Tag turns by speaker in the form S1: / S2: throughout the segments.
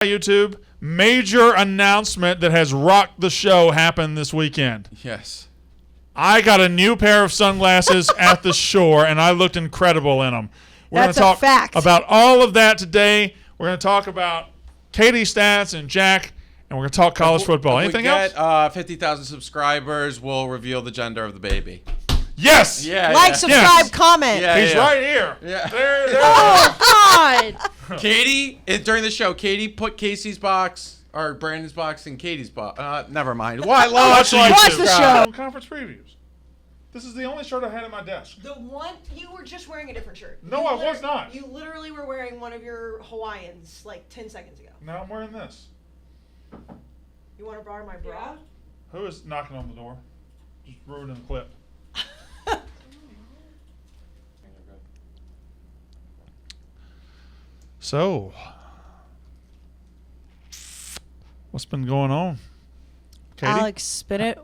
S1: YouTube, major announcement that has rocked the show happened this weekend.
S2: Yes.
S1: I got a new pair of sunglasses at the shore, and I looked incredible in them. We're
S3: That's
S1: gonna
S3: a
S1: talk
S3: fact.
S1: about all of that today. We're going to talk about Katie stats and Jack, and we're going to talk college football. Anything else?
S2: 50,000 subscribers, we'll reveal the gender of the baby.
S1: Yes.
S2: Yeah.
S3: Like, subscribe, comment.
S2: Yeah,
S1: He's right here.
S2: Yeah.
S1: There.
S3: Oh, God.
S2: Katie, during the show, Katie put Casey's box, or Brandon's box, in Katie's box. Never mind. Watch
S1: Watch
S3: the show.
S1: Conference previews. This is the only shirt I had at my desk.
S3: The one, you were just wearing a different shirt.
S1: No, I was not.
S3: You literally were wearing one of your Hawaiians like 10 seconds ago.
S1: Now I'm wearing this.
S3: You want to borrow my bra?
S1: Who is knocking on the door? Just ruining the clip. So, what's been going on? Katie?
S3: Alex Bennett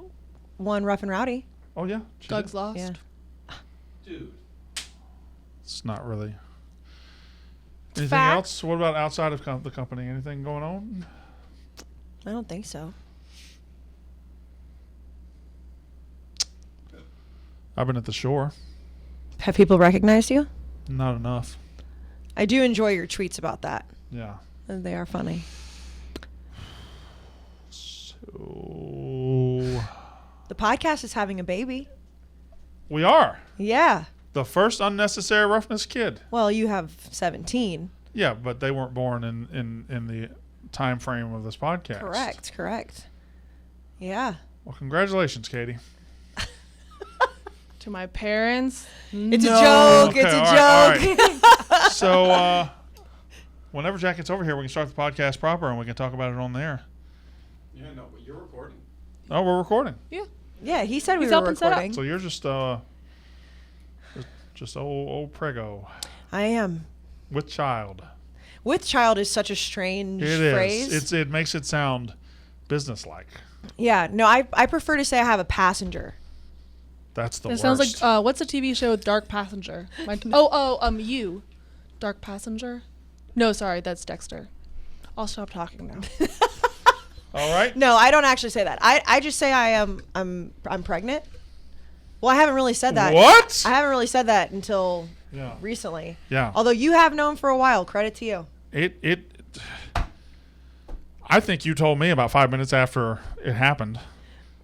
S3: won Rough and Rowdy.
S1: Oh, yeah.
S4: Doug's lost.
S3: Yeah.
S2: Dude.
S1: It's not really. Anything
S3: Fact.
S1: else? What about outside of the company? Anything going on?
S3: I don't think so.
S1: I've been at the shore.
S3: Have people recognized you?
S1: Not enough.
S3: I do enjoy your tweets about that.
S1: Yeah.
S3: They are funny.
S1: So
S3: The podcast is having a baby.
S1: we are
S3: Yeah.
S1: the first unnecessary roughness kid.
S3: Well, you have 17.
S1: Yeah, but they weren't born in the time frame of this podcast.
S3: Correct. Yeah.
S1: Well, congratulations, Katie.
S4: To my parents.
S3: It's
S4: No.
S3: a joke.
S1: Okay,
S3: It's a
S1: all right,
S3: joke.
S1: So whenever Jack gets over here, we can start the podcast proper and we can talk about it on there.
S2: Yeah, no, but you're recording.
S1: Oh, we're recording.
S3: Yeah, he said we
S4: He's
S3: were
S4: helping set up.
S3: recording.
S1: So you're just old prego
S3: I am.
S1: with child.
S3: With child is such a strange
S1: It
S3: phrase.
S1: is. It makes it sound businesslike.
S3: Yeah, no, I prefer to say I have a passenger.
S1: That's the
S4: It
S1: worst.
S4: sounds like what's a TV show with Dark Passenger? You, Dark Passenger. No, sorry, that's Dexter. I'll stop talking now.
S1: All right.
S3: No, I don't actually say that. I just say I'm pregnant. Well, I haven't really said that.
S1: What?
S3: I haven't really said that until
S1: Yeah.
S3: recently.
S1: Yeah.
S3: Although you have known for a while. Credit to you.
S1: I think you told me about 5 minutes after it happened.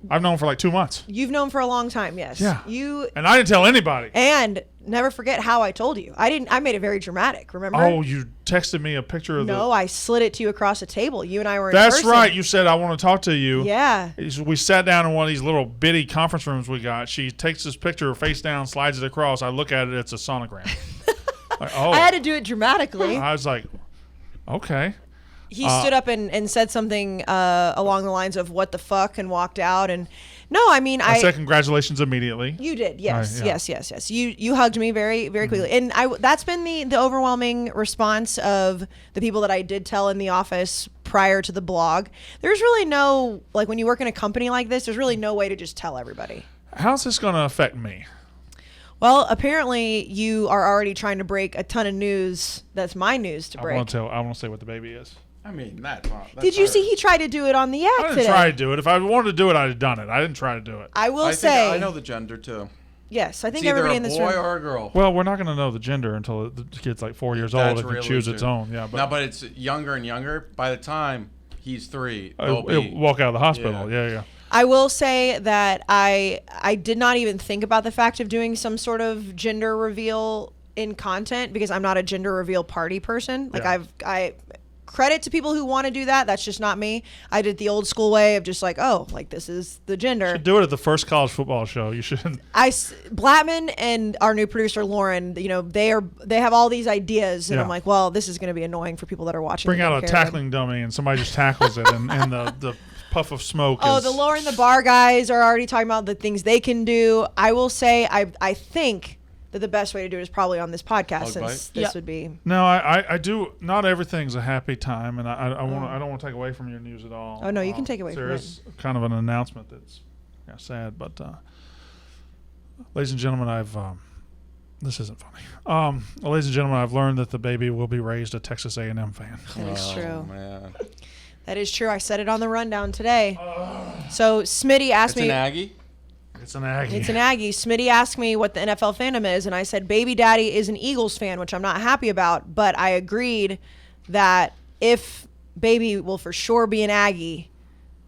S1: I've known for like 2 months.
S3: You've known for a long time, yes.
S1: Yeah.
S3: You
S1: And I didn't tell anybody.
S3: and never forget how I told you. I made it very dramatic, remember?
S1: Oh, you texted me a picture of
S3: No, I slid it to you across the table. You and I were in
S1: That's
S3: person.
S1: right. You said, I want to talk to you.
S3: Yeah.
S1: We sat down in one of these little bitty conference rooms we got. She takes this picture face down, slides it across. I look at it. It's a sonogram. Like, oh.
S3: I had to do it dramatically.
S1: I was like, okay.
S3: He stood up and said something along the lines of "what the fuck" and walked out. And no, I mean
S1: I said congratulations immediately.
S3: You did, yes,
S1: yeah.
S3: yes. You hugged me very quickly, and that's been the overwhelming response of the people that I did tell in the office prior to the blog. There's really no, like, when you work in a company like this, there's really no way to just tell everybody.
S1: How's this going to affect me?
S3: Well, apparently you are already trying to break a ton of news that's my news to break.
S1: I want to say what the baby is.
S2: I mean, that's
S3: Did you see he tried to do it on the
S1: I
S3: act
S1: didn't
S3: today?
S1: try to do it. If I wanted to do it, I'd have done it. I didn't try to do it.
S3: I will
S2: I
S3: say,
S2: think I know the gender too.
S3: yes, I think
S2: It's either
S3: everybody
S2: a
S3: in this
S2: boy
S3: room.
S2: or a girl.
S1: Well, we're not going to know the gender until the kid's like 4 years old.
S2: That's
S1: It can
S2: really
S1: choose its
S2: true.
S1: own. Yeah, but
S2: No, but it's younger and younger. By the time he's 3,
S1: it'll walk out of the hospital. Yeah.
S3: I will say that I did not even think about the fact of doing some sort of gender reveal in content because I'm not a gender reveal party person. Like
S1: Yeah.
S3: I credit to people who want to do that. That's just not me. I did the old school way of just like, oh, like this is the gender.
S1: Do it at the first college football show. You should.
S3: Blattman and our new producer Lauren, you know, they have all these ideas, and
S1: Yeah.
S3: I'm like, well, this is going to be annoying for people that are watching.
S1: Bring
S3: that
S1: out
S3: don't
S1: a
S3: care about-
S1: tackling dummy and somebody just tackles it, and the puff of smoke.
S3: Oh,
S1: is,
S3: the Lauren the Bar guys are already talking about the things they can do. I will say, I think that the best way to do it is probably on this podcast,
S2: Bug
S3: since
S2: bite?
S3: this
S4: Yep.
S3: would be.
S1: No, I do. Not everything's a happy time, and I don't want to take away from your news at all.
S3: Oh, no, you can take away from
S1: There
S3: it.
S1: is kind of an announcement that's sad, but ladies and gentlemen, I've This isn't funny. Ladies and gentlemen, I've learned that the baby will be raised a Texas A&M fan.
S3: That is true.
S2: Man.
S3: That is true. I said it on the rundown today. So Smitty asked
S2: It's
S3: me.
S2: an Aggie?
S1: It's an Aggie.
S3: It's an Aggie. Smitty asked me what the NFL fandom is, and I said baby daddy is an Eagles fan, which I'm not happy about. But I agreed that if baby will for sure be an Aggie,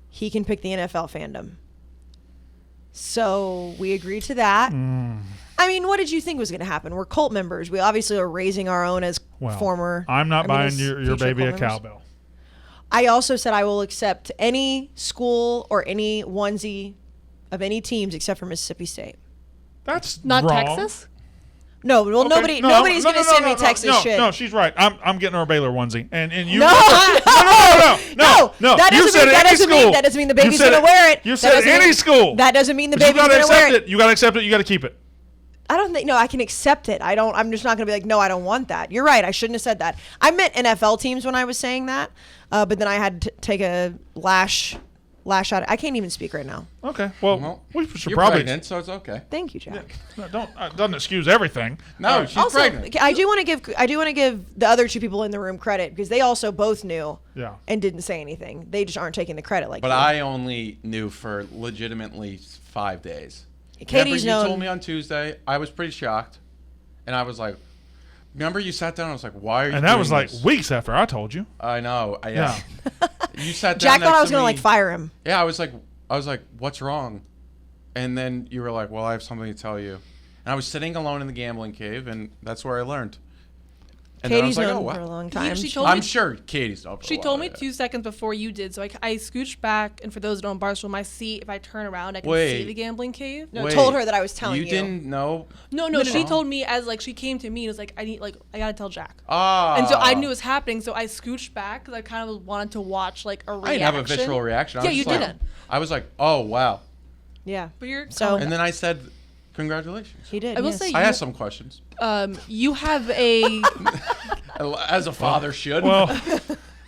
S3: he can pick the NFL fandom. So we agreed to that. I mean, what did you think was going to happen? We're cult members. We obviously are raising our own as former.
S1: I'm not buying
S3: as
S1: your
S3: future
S1: baby a
S3: cult members.
S1: cowbell.
S3: I also said I will accept any school or any onesie of any teams except for Mississippi State.
S1: That's
S4: Not
S1: wrong.
S4: Texas?
S3: No, well,
S1: Okay,
S3: nobody's going to send me Texas shit.
S1: No, she's right. I'm getting her Baylor onesie, and you.
S3: No.
S1: No.
S3: That
S1: You
S3: doesn't
S1: said
S3: mean
S1: any school.
S3: that doesn't mean the
S1: You
S3: baby's
S1: said
S3: going to wear it.
S1: You
S3: That
S1: said
S3: doesn't
S1: any
S3: mean-
S1: school.
S3: That doesn't mean the
S1: But you
S3: baby's
S1: gotta
S3: going to wear
S1: accept
S3: it.
S1: it. You got to accept it. You got to keep it.
S3: I don't think. No, I can accept it. I'm just not going to be like, no, I don't want that. You're right. I shouldn't have said that. I meant NFL teams when I was saying that, but then I had to take a lash out. I can't even speak right now.
S1: Okay. Well,
S2: Well,
S1: we should
S2: you're
S1: probably.
S2: pregnant, so it's okay.
S3: Thank you, Jack.
S1: No, doesn't excuse everything.
S2: No, she's
S3: Also,
S2: pregnant.
S3: I do want to give the other two people in the room credit because they also both knew
S1: Yeah.
S3: and didn't say anything. They just aren't taking the credit like
S2: But
S3: you.
S2: I only knew for legitimately 5 days.
S3: Katie's
S2: Remember,
S3: known.
S2: you told me on Tuesday. I was pretty shocked, and I was like, "Remember, you sat down. I was like, why are you?"
S1: And that was
S2: doing
S1: like
S2: this?
S1: weeks after I told you.
S2: I know.
S1: Yeah.
S2: You sat down.
S3: Jack thought
S2: next
S3: I was
S2: to
S3: going to
S2: me.
S3: like fire him.
S2: Yeah, I was like, "What's wrong?" And then you were like, "Well, I have something to tell you." And I was sitting alone in the gambling cave, and that's where I learned. And then I
S3: Katie's
S2: was like,
S3: known
S2: "Oh,
S3: for a
S2: wow."
S3: long time.
S4: She told
S2: I'm
S4: me
S2: sure Katie's known for a
S4: She
S2: while,
S4: told me
S2: yeah.
S4: 2 seconds before you did, so I scooched back, and for those who don't Barstool, my seat, if I turn around, I can see
S2: Wait.
S4: the gambling cave.
S3: No,
S2: Wait,
S3: told her that I was telling you.
S2: You didn't know?
S4: No, she told me as like she came to me and was like, I gotta tell Jack.
S2: Ah.
S4: And so I knew it was happening, so I scooched back because I kind of wanted to watch like a reaction.
S2: I didn't have a visceral reaction. I
S4: Yeah,
S2: was
S4: you
S2: just like-
S4: didn't.
S2: I was like, "Oh, wow."
S3: Yeah.
S4: But you're
S3: So-
S2: And then I said, "Congratulations."
S3: He did.
S4: I will
S3: yes.
S4: say
S2: I asked some questions,
S4: you have a
S2: as a father should.
S1: Well,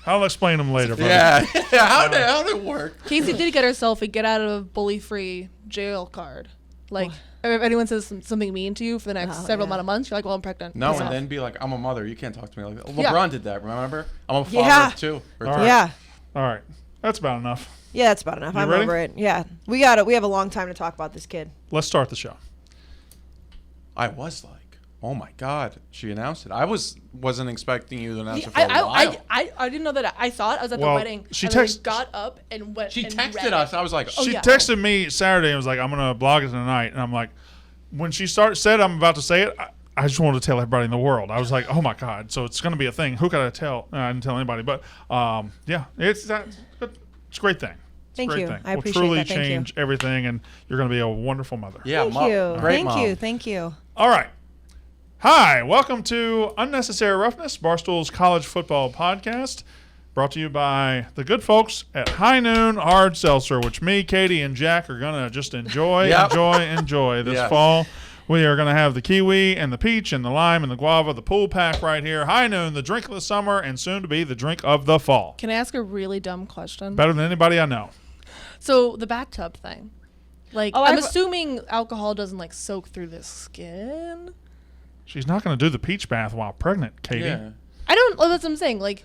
S1: I'll explain them later. Buddy.
S2: yeah. How did it work?
S4: Kayce did get herself a get out of bully free jail card. Like if anyone says something mean to you for the next
S3: Oh,
S4: several
S3: yeah.
S4: amount of months, you're like, well, I'm pregnant.
S2: No,
S4: Piss
S2: and
S4: off.
S2: then be like, "I'm a mother. You can't talk to me like that."
S4: Yeah.
S2: LeBron did that. Remember? I'm a father
S3: Yeah.
S2: of 2. Or
S1: All
S2: 3.
S1: right.
S3: Yeah.
S1: All right. That's about enough.
S3: Yeah, that's about enough.
S1: You
S3: I'm
S1: ready?
S3: over it. Yeah. We got it. We have a long time to talk about this kid.
S1: Let's start the show.
S2: I was like, "Oh my God!" She announced it. I wasn't expecting you to announce it for a while.
S4: I didn't know that. I thought I was at the
S1: Well,
S4: wedding.
S1: she
S4: and then I
S1: text-
S4: got up and went.
S2: She
S4: and
S2: texted
S4: read
S2: us.
S4: it.
S2: I was like,
S4: Oh,
S1: She
S4: yeah.
S1: texted me Saturday and was like, "I'm gonna blog it tonight," and I'm like, when she said I'm about to say it, I just wanted to tell everybody in the world. I was like, "Oh my God!" So it's gonna be a thing. Who could I tell? I didn't tell anybody, but yeah, it's a great thing. It's
S3: Thank
S1: a great
S3: you.
S1: thing.
S3: I
S1: Will
S3: appreciate
S1: truly
S3: that. Thank you.
S1: change everything, and you're gonna be a wonderful mother.
S2: "Yeah,
S3: Thank
S2: mom.
S3: you.
S2: Great
S3: Thank
S2: mom."
S3: you. Thank you.
S1: All right. Hi, welcome to Unnecessary Roughness, Barstool's college football podcast, brought to you by the good folks at High Noon Hard Seltzer, which me, Katie, and Jack are going to just enjoy
S2: Yep.
S1: enjoy this
S2: Yes.
S1: fall. We are going to have the kiwi and the peach and the lime and the guava, the pool pack right here. High Noon, the drink of the summer and soon to be the drink of the fall.
S4: Can I ask a really dumb question?
S1: Better than anybody I know.
S4: So the bathtub thing, like
S3: Oh,
S4: I'm
S3: I've-
S4: assuming alcohol doesn't like soak through the skin.
S1: She's not going to do the peach bath while pregnant, Katie.
S2: Yeah.
S4: I don't. Oh, that's what I'm saying. Like,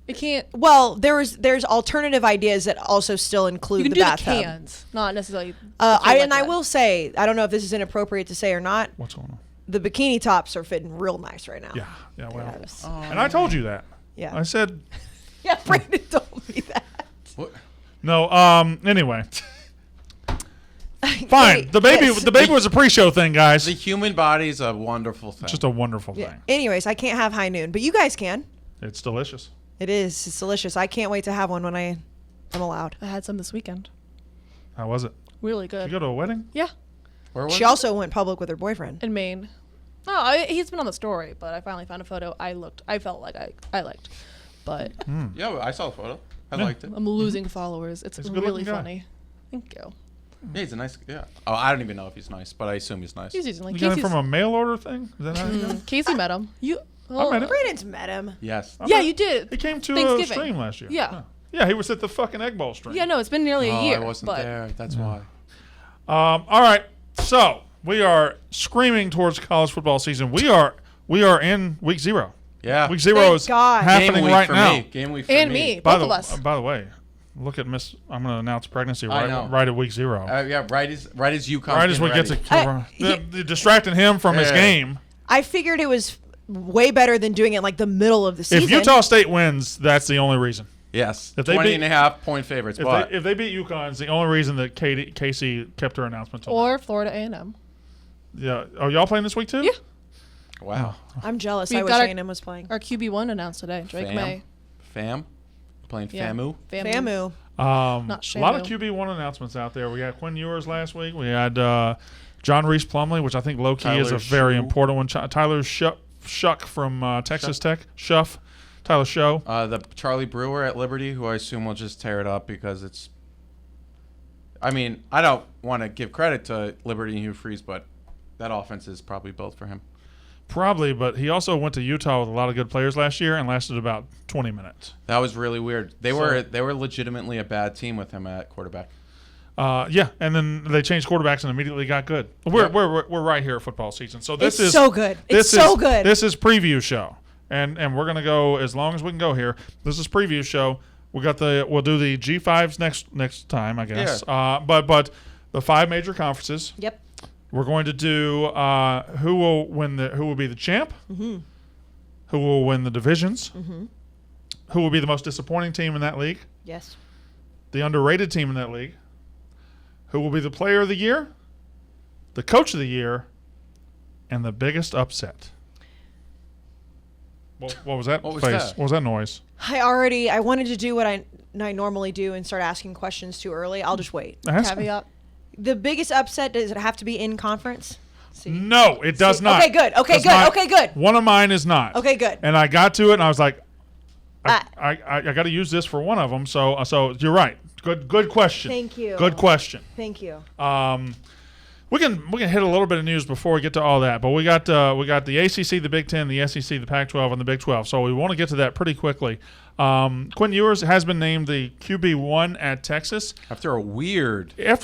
S4: it can't.
S3: Well, there's alternative ideas that also still include
S4: You can
S3: the
S4: do
S3: bathtub.
S4: the cans, not necessarily.
S3: I will say, I don't know if this is inappropriate to say or not.
S1: What's going on?
S3: The bikini tops are fitting real nice right now.
S1: Yeah, well.
S3: Yes.
S1: And I told you that.
S3: Yeah.
S1: I said,
S3: Yeah, Brandon told me that.
S2: What?
S1: no, anyway. Fine.
S3: Wait,
S1: The baby
S3: yes.
S1: the baby was a pre-show thing, guys.
S2: The human body is a wonderful thing.
S1: Just a wonderful
S3: Yeah.
S1: thing.
S3: Anyways, I can't have High Noon, but you guys can.
S1: It's delicious.
S3: It is. It's delicious. I can't wait to have one when I am allowed.
S4: I had some this weekend.
S1: How was it?
S4: Really
S1: Did you
S4: good.
S1: go to a wedding?
S4: Yeah,
S2: Where was
S3: She
S2: it?
S3: also went public with her boyfriend.
S4: in Maine. He's been on the story, but I finally found a photo I felt like I liked, but
S2: Yeah, I saw the photo. I
S1: Yeah.
S2: liked it.
S4: I'm losing followers. It's
S1: He's a
S4: really
S1: good-looking guy.
S4: funny. Thank you.
S2: Yeah, he's a nice. Yeah. Oh, I don't even know if he's nice, but I assume he's nice.
S4: He's using like
S1: You got it
S4: Casey's.
S1: from a mail order thing? Is that how you got it?
S4: Casey met him. You.
S1: I met him.
S3: Brandon's met him.
S2: Yes.
S1: I
S4: Yeah,
S1: met-
S4: you did.
S1: He came to a
S4: Thanksgiving.
S1: stream last year.
S4: Yeah.
S1: Yeah, he was at the fucking Egg Bowl stream.
S4: Yeah, no, it's been nearly a
S2: Oh,
S4: year.
S2: I wasn't
S4: but
S2: there. That's why.
S1: All right. So, We are screaming towards college football season. We are in week 0.
S2: Yeah.
S1: Week 0
S3: Thank
S1: is
S3: God.
S1: happening
S2: Game week
S1: right
S2: for
S1: now.
S2: me. Game week for
S4: And
S2: me.
S4: me. Both of us.
S1: By the way, look at Miss. I'm going to announce pregnancy
S2: I know.
S1: right at week 0.
S2: Yeah, right as UConn.
S1: Right as we get to distracting him from his
S2: Yeah.
S1: game.
S3: I figured it was way better than doing it in, like the middle of the season.
S1: If Utah State wins, that's the only reason.
S2: Yes.
S1: If they
S2: 20
S1: beat-
S2: and a half point favorites.
S1: If they beat UConn, it's the only reason that Kayce kept her announcement. Till now.
S4: Or Florida A&M.
S1: Yeah. Oh, y'all playing this week too?
S4: Yeah.
S2: Wow.
S3: I'm jealous.
S4: We've
S3: I wish
S4: got our-
S3: A&M was playing.
S4: Our QB1 announced today. Drake May.
S2: Fam? Playing
S4: Yeah.
S2: FAMU?
S3: FAMU.
S4: Not
S1: A lot of
S4: Shamu.
S1: QB1 announcements out there. We got Quinn Ewers last week. We had John Reese Plumley, which I think low-key is
S2: Tyler
S1: a very
S2: Schuh.
S1: important one. Tyler Shuck from Texas Tech. Schuff. Tyler Show.
S2: The Charlie Brewer at Liberty, who I assume will just tear it up because it's. I mean, I don't want to give credit to Liberty and Hugh Freeze, but that offense is probably built for him.
S1: Probably, but he also went to Utah with a lot of good players last year and lasted about 20 minutes.
S2: That was really weird. They were legitimately a bad team with him at quarterback.
S1: Yeah, and then they changed quarterbacks and immediately got good. We're right here at football season, so this
S3: It's
S1: is
S3: so good. It's
S1: this
S3: so
S1: is-
S3: good.
S1: This is preview show, and we're gonna go as long as we can go here. This is preview show. We'll do the G5s next time, I guess.
S2: Yeah.
S1: But the 5 major conferences.
S3: Yep.
S1: We're going to do who will be the champ, who will win the divisions, who will be the most disappointing team in that league,
S3: Yes.
S1: the underrated team in that league, who will be the player of the year, the coach of the year, and the biggest upset. What was that
S2: What was
S1: face?
S2: that?
S1: What was that noise?
S3: I wanted to do what I normally do and start asking questions too early. I'll just wait.
S1: Ask-
S4: Caveat.
S3: The biggest upset, does it have to be in conference? See.
S1: No, it does
S3: See.
S1: not.
S3: Okay, good. Okay,
S1: Does
S3: good.
S1: not.
S3: Okay, good.
S1: One of mine is not.
S3: Okay, good.
S1: And I got to it, and I was like,
S3: Ah.
S1: I got to use this for one of them. So you're right. Good question.
S3: Thank you.
S1: Good question.
S3: Thank you.
S1: We can hit a little bit of news before we get to all that, but we got the ACC, the Big Ten, the SEC, the Pac-12, and the Big 12. So we want to get to that pretty quickly. Quinn Ewers has been named the QB1 at Texas.
S2: After a weird.
S1: If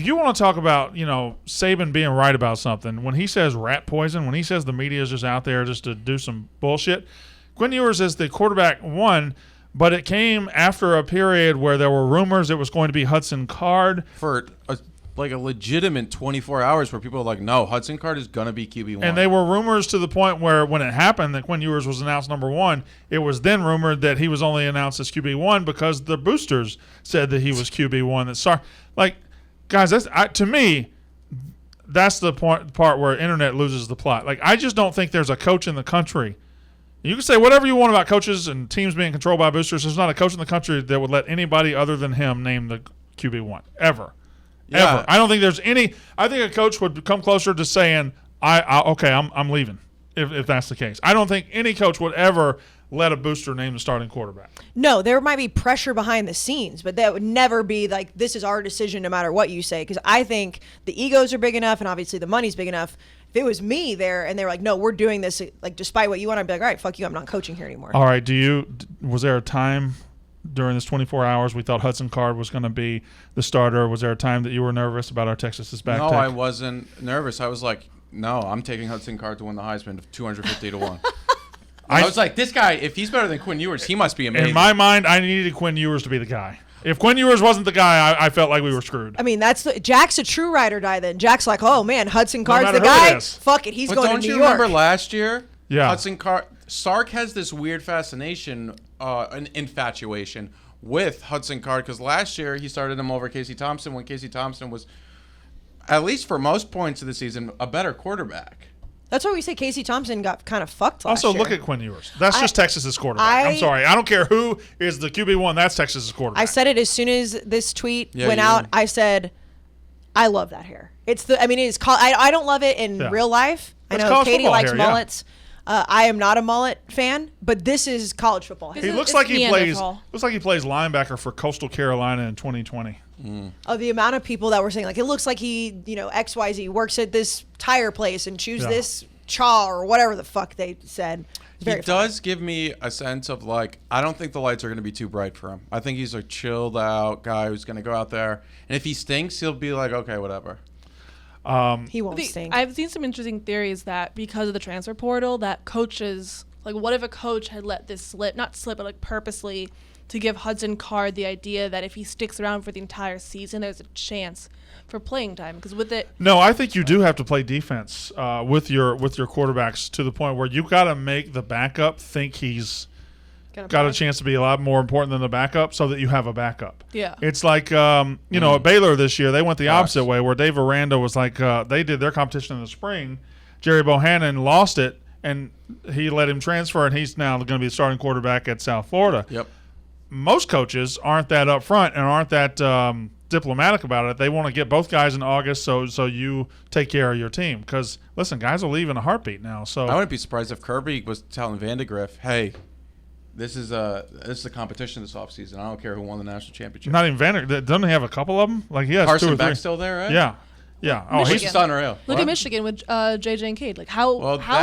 S1: you want to talk about Saban being right about something, when he says rat poison, when he says the media is just out there just to do some bullshit, Quinn Ewers is the quarterback 1. But it came after a period where there were rumors it was going to be Hudson Card.
S2: For a legitimate 24 hours where people are like, no, Hudson Card is going to be QB1.
S1: And they were rumors to the point where when it happened that Quinn Ewers was announced number 1, it was then rumored that he was only announced as QB1 because the boosters said that he was QB1. Guys, to me, that's the part where internet loses the plot. I just don't think there's a coach in the country. You can say whatever you want about coaches and teams being controlled by boosters. There's not a coach in the country that would let anybody other than him name the QB1 ever.
S2: Yeah.
S1: Ever. I don't think there's any. I think a coach would come closer to saying, I'm leaving if that's the case. I don't think any coach would ever let a booster name the starting quarterback.
S3: No, there might be pressure behind the scenes, but that would never be like, this is our decision no matter what you say. Because I think the egos are big enough and obviously the money's big enough. If it was me there and they were like, no, we're doing this, despite what you want, I'd be like, all right, fuck you, I'm not coaching here anymore.
S1: All right. Was there a time during this 24 hours we thought Hudson Card was going to be the starter? Was there a time that you were nervous about our Texas back?
S2: No,
S1: tech?
S2: I wasn't nervous. I was like, no, I'm taking Hudson Card to win the Heisman of 250 to 1. I was like, this guy, if he's better than Quinn Ewers, he must be amazing.
S1: In my mind, I needed Quinn Ewers to be the guy. If Quinn Ewers wasn't the guy, I felt like we were screwed.
S3: I mean, Jack's a true ride or die then. Jack's like, oh man, Hudson Card's
S1: matter
S3: the
S1: who it
S3: guy.
S1: is.
S3: Fuck it, he's
S2: But
S3: going
S2: don't
S3: to New
S2: you
S3: York.
S2: remember last year?
S1: Yeah.
S2: Hudson Card. Sark has this weird fascination, an infatuation with Hudson Card because last year he started him over Casey Thompson when Casey Thompson was, at least for most points of the season, a better quarterback.
S3: That's why we say Casey Thompson got kind of fucked last
S1: Also,
S3: year.
S1: look at Quinn Ewers. That's just Texas's quarterback. I'm sorry. I don't care who is the QB1. That's Texas's quarterback.
S3: I said it as soon as this tweet
S2: Yeah,
S3: went
S2: you
S3: out.
S2: did.
S3: I said, I love that hair. It is called. I don't love it in
S1: Yeah.
S3: real life.
S1: It's
S3: I know
S1: college
S3: Katie
S1: football
S3: likes
S1: hair, yeah.
S3: mullets. I am not a mullet fan, but this is college football hair.
S1: he
S4: It's
S1: looks like he plays.
S4: Neanderthal.
S1: Looks like he plays linebacker for Coastal Carolina in 2020.
S3: The amount of people that were saying it looks like he, XYZ works at this tire place and chews
S1: Yeah.
S3: this chaw or whatever the fuck they said. It's
S2: He
S3: very funny.
S2: does give me a sense of I don't think the lights are going to be too bright for him. I think he's a chilled out guy who's going to go out there, and if he stinks, he'll be like, okay, whatever.
S3: He won't stink.
S4: I've seen some interesting theories that because of the transfer portal, that coaches, like, what if a coach had let this slip, not slip, but like purposely, to give Hudson Card the idea that if he sticks around for the entire season, there's a chance for playing time. Because with it,
S1: No, I think you do have to play defense with your quarterbacks to the point where you got to make the backup think he's got a chance to be a lot more important than the backup, so that you have a backup.
S4: Yeah.
S1: It's like at Baylor this year, they went the opposite way, where Dave Aranda was like they did their competition in the spring. Jerry Bohannon lost it, and he let him transfer, and he's now going to be the starting quarterback at South Florida.
S2: Yep.
S1: Most coaches aren't that upfront and aren't that diplomatic about it. They want to get both guys in August, so you take care of your team. Because listen, guys will leave in a heartbeat now. So
S2: I wouldn't be surprised if Kirby was telling Vandegrift, "Hey, this is a competition this offseason. I don't care who won the national championship."
S1: not even Vander. Doesn't he have a couple of them? Like he has
S2: Carson
S1: 2 or 3.
S2: Beck's still there, right?
S1: Yeah. Oh,
S4: Michigan.
S2: He's just unreal.
S4: look
S2: What?
S4: at Michigan with JJ and Cade. Like, how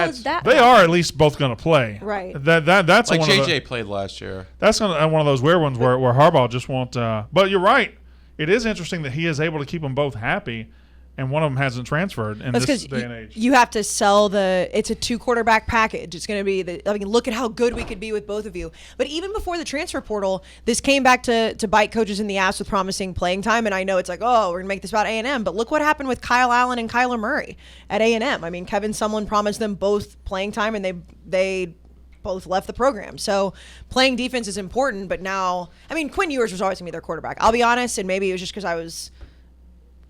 S4: is that?
S1: they are at least both going to play.
S3: Right.
S1: That's
S2: Like
S1: one
S2: JJ
S1: of
S2: played last year.
S1: that's one of those weird ones where Harbaugh just won't. But you're right. It is interesting that he is able to keep them both happy, and one of them hasn't transferred in
S3: That's
S1: this
S3: because
S1: day and age.
S3: you have to sell it's a 2 quarterback package. It's going to be look at how good we could be with both of you. But even before the transfer portal, this came back to bite coaches in the ass with promising playing time. And I know it's like, oh, we're going to make this about A&M. But look what happened with Kyle Allen and Kyler Murray at A&M. I mean, Kevin Sumlin promised them both playing time, and they both left the program. So playing defense is important. But now, I mean, Quinn Ewers was always going to be their quarterback. I'll be honest, and maybe it was just because I was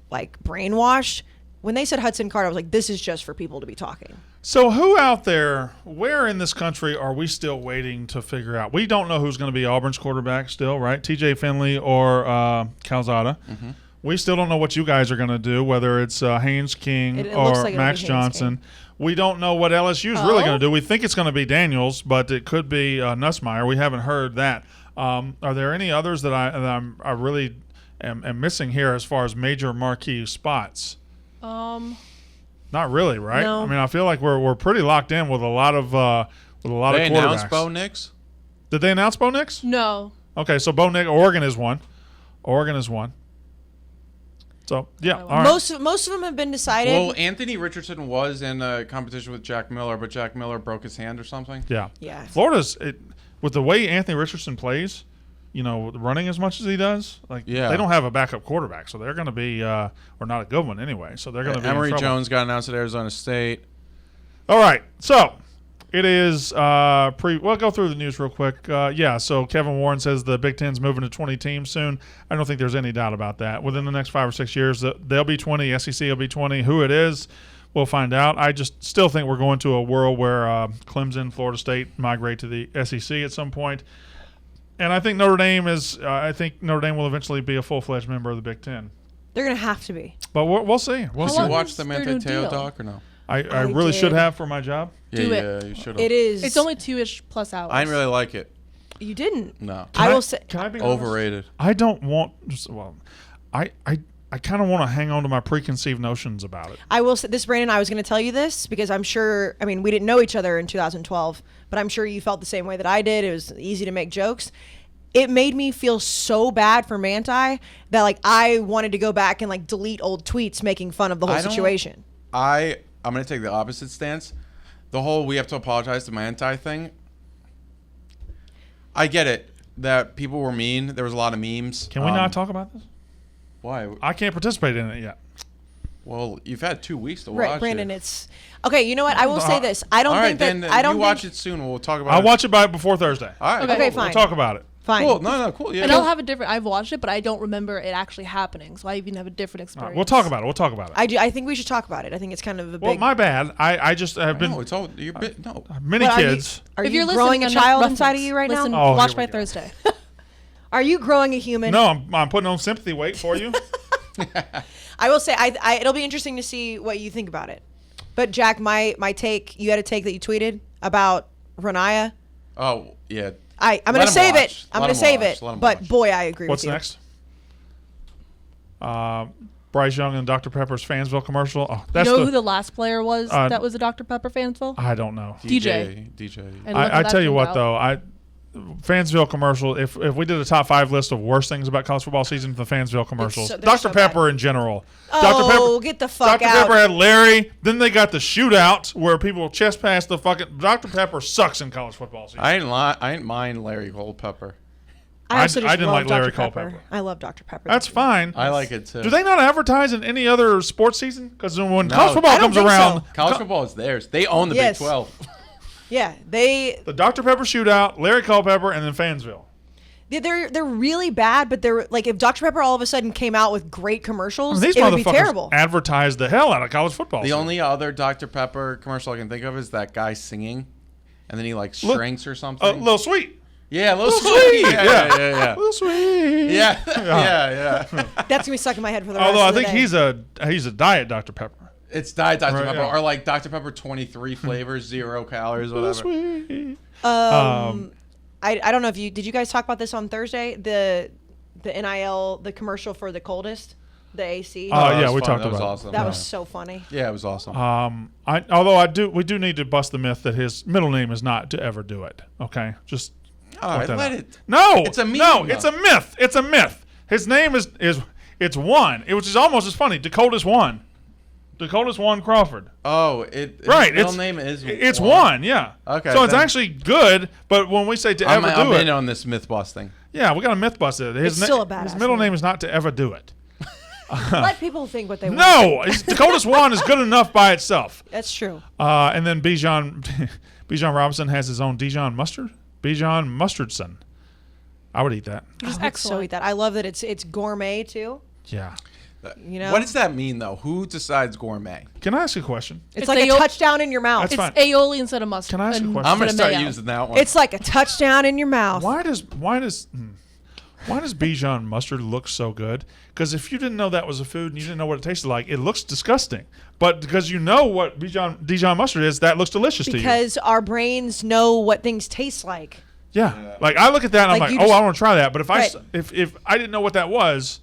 S3: like brainwashed. When they said Hudson Card, I was like, this is just for people to be talking.
S1: So who out there, where in this country are we still waiting to figure out? We don't know who's going to be Auburn's quarterback still, right? TJ Finley or Calzada. Mm-hmm. We still don't know what you guys are going to do, whether it's Haynes King
S3: It
S1: or
S3: looks like it'll
S1: Max
S3: be Haynes
S1: Johnson.
S3: King.
S1: We don't know what LSU is really
S4: Oh.
S1: going to do. We think it's going to be Daniels, but it could be Nussmeier. We haven't heard that. Are there any others that I really am missing here as far as major marquee spots? Not really, right?
S3: No.
S1: I mean, I feel like we're pretty locked in with a lot of
S2: They
S1: quarterbacks.
S2: announced Bo Nix.
S1: Did they announce Bo Nix?
S4: No.
S1: Okay, so Bo Nix, Oregon is one. So yeah, all right.
S3: Most of them have been decided.
S2: Well, Anthony Richardson was in a competition with Jack Miller, but Jack Miller broke his hand or something.
S1: Yeah.
S3: Florida's
S1: with the way Anthony Richardson plays, running as much as he does, they don't have a backup quarterback, so they're going to be or not a good one anyway. So they're going to be
S2: Emory
S1: in trouble.
S2: Jones got announced at Arizona State.
S1: All right, so it is We'll go through the news real quick. So Kevin Warren says the Big Ten's moving to 20 teams soon. I don't think there's any doubt about that. Within the next 5 or 6 years, they'll be 20. SEC will be 20. Who it is, we'll find out. I just still think we're going to a world where Clemson, Florida State migrate to the SEC at some point. And I think Notre Dame will eventually be a full-fledged member of the Big Ten.
S3: They're going to have to be.
S1: But we'll see. We'll
S2: Did
S1: see.
S2: you
S4: long
S2: watch
S4: is
S2: the
S4: their
S2: Manti
S4: new
S2: Te'o
S4: deal?
S2: doc or no?
S1: I
S3: I
S1: really should
S3: did.
S1: have for my job.
S4: Do it.
S2: Yeah, you should have.
S3: It is.
S4: It's only 2-ish plus hours.
S2: I didn't really like it.
S3: You didn't.
S2: No.
S3: I will say.
S1: Can I be honest?
S2: Overrated.
S1: I don't want. I kind of want to hang on to my preconceived notions about it.
S3: I will say this, Brandon. I was going to tell you this because I'm sure. I mean, we didn't know each other in 2012, but I'm sure you felt the same way that I did. It was easy to make jokes. It made me feel so bad for Manti that I wanted to go back and delete old tweets making fun of the whole situation.
S2: I'm going to take the opposite stance. The whole we have to apologize to Manti thing. I get it that people were mean. There was a lot of memes.
S1: Can we not talk about this?
S2: Why?
S1: I can't participate in it yet.
S2: Well, you've had 2 weeks to watch
S3: Right, Brandon.
S2: it.
S3: It's okay. You know what? I will say this. I don't
S2: All
S3: think
S2: right,
S3: that.
S2: then
S3: I don't
S2: you
S3: think,
S2: watch it soon. We'll talk about it.
S1: I'll watch it before Thursday.
S2: All right.
S4: Okay,
S2: cool.
S3: fine.
S1: We'll talk about it.
S3: Fine.
S2: Cool. No, cool. Yeah.
S4: And I'll have a different. I've watched it, but I don't remember it actually happening. So I even have a different
S1: All
S4: experience.
S1: right, we'll talk about it.
S3: I think we should talk about it. I think it's kind of a big.
S1: Well, my bad. I just have been
S2: No, it's all. You're no.
S1: many
S3: But
S1: kids.
S3: Are
S4: If
S3: you
S4: you're
S3: growing a
S4: listening,
S3: child
S4: enough
S3: inside of
S4: reference.
S3: you right
S4: Listen,
S3: now?
S1: Oh,
S4: watch
S1: here we
S4: by
S1: go.
S4: Thursday.
S3: Are you growing a human?
S1: No, I'm putting on sympathy weight for you.
S3: I will say, it'll be interesting to see what you think about it. But Jack, my take, you had a take that you tweeted about Renaya.
S2: Oh yeah.
S3: I'm going to save it. I'm going to save it. But boy, I agree
S1: What's
S3: with you.
S1: next? Bryce Young and Dr. Pepper's Fansville commercial. Oh,
S4: You
S1: that's
S4: know who the last player was
S1: Uh,
S4: that was a Dr. Pepper Fansville?
S1: I don't know.
S2: DJ.
S4: And look how
S1: I
S4: that
S1: tell you
S4: turned
S1: what
S4: out.
S1: though, Fansville commercial. If we did a top 5 list of worst things about college football season, the Fansville commercials.
S3: they're
S1: Dr.
S3: so
S1: Pepper
S3: bad.
S1: in general.
S3: Oh, get the fuck
S1: Dr.
S3: out.
S1: Pepper had Larry. Then they got the shootout where people chest pass the fucking. Dr. Pepper sucks in college football season.
S2: I didn't mind Larry Culpepper.
S3: I also just
S1: didn't
S3: love
S1: like Larry
S3: Dr. Pepper.
S1: Culpepper.
S3: I love Dr. Pepper.
S1: That's fine.
S2: I like it too.
S1: Do they not advertise in any other sports season? Because when
S2: No.
S1: college football
S3: I don't
S1: comes
S3: think
S1: around,
S3: so.
S2: College football is theirs. They own the
S3: Yes.
S2: Big 12.
S3: Yeah, they
S1: the Dr. Pepper shootout, Larry Culpepper, and then Fansville.
S3: they're really bad, but they're like if Dr. Pepper all of a sudden came out with great commercials,
S1: These
S3: it would be
S1: motherfuckers
S3: terrible.
S1: advertise the hell out of college football.
S2: The
S1: season.
S2: only other Dr. Pepper commercial I can think of is that guy singing, and then he like
S1: Look,
S2: shrinks or something.
S1: Little Sweet.
S2: Yeah, a little
S1: Little
S2: sweet.
S1: Sweet.
S2: Yeah.
S1: Little Sweet.
S2: Yeah. Yeah.
S3: That's gonna be stuck in my head for the
S1: Although
S3: rest
S1: I
S3: of the
S1: think
S3: day.
S1: he's a diet Dr. Pepper.
S2: It's Diet Dr.
S1: Right,
S2: Pepper,
S1: yeah.
S2: or like Dr. Pepper 23 flavors, 0 calories,
S1: Little
S2: whatever.
S1: Sweet.
S3: I don't know if did you guys talk about this on Thursday? The NIL, the commercial for the coldest, the AC.
S1: Oh,
S2: that
S1: yeah,
S2: was
S1: we
S2: fun.
S1: talked
S2: That was
S1: about it.
S2: awesome.
S3: that
S2: yeah.
S3: was so funny.
S2: Yeah, it was awesome.
S1: We do need to bust the myth that his middle name is not to ever do it. Okay, just
S2: All
S1: point
S2: right,
S1: that
S2: let
S1: out.
S2: it.
S1: No,
S2: It's a meme,
S1: No,
S2: though.
S1: it's a myth. It's a myth. His name is it's one, which is almost as funny. Dakota's one. Dakota's one Crawford.
S2: Oh,
S1: Right.
S2: His middle
S1: It's
S2: name is.
S1: It's one. Yeah.
S2: Okay,
S1: So it's
S2: then-
S1: actually good, but when we say to
S2: I'm
S1: ever do
S2: in
S1: it,
S2: on this myth busting.
S1: yeah, we got a myth bust it.
S3: It's still a badass
S1: His middle
S3: name.
S1: name is not to ever do it.
S3: Let people think what they want.
S1: No, Dakota's one is good enough by itself.
S3: That's true.
S1: And then Bijan Robinson has his own Dijon mustard. Bijan Mustardson. I would eat that.
S4: Which is
S3: I would so
S4: excellent.
S3: eat that. I love that it's gourmet too.
S1: Yeah.
S3: You know,
S2: What does that mean, though? Who decides gourmet?
S1: Can I ask you a question?
S3: it's
S4: It's
S3: like a
S4: aioli-
S3: touchdown in your mouth.
S1: That's
S4: It's
S1: fine.
S4: aioli instead of mustard.
S1: Can I ask you a
S4: and
S1: question?
S2: I'm going to
S4: instead of
S2: start
S4: mayo.
S2: using that one.
S3: It's like a touchdown in your mouth.
S1: Why does Bijan mustard look so good? Because if you didn't know that was a food and you didn't know what it tasted like, it looks disgusting. But because you know what Dijon mustard is, that looks delicious to you.
S3: Because our brains know what things taste like.
S1: Yeah. Like I look at that and
S3: Like,
S1: I'm
S3: you
S1: like,
S3: just-
S1: I want to try that. But if
S3: Right.
S1: if I didn't know what that was,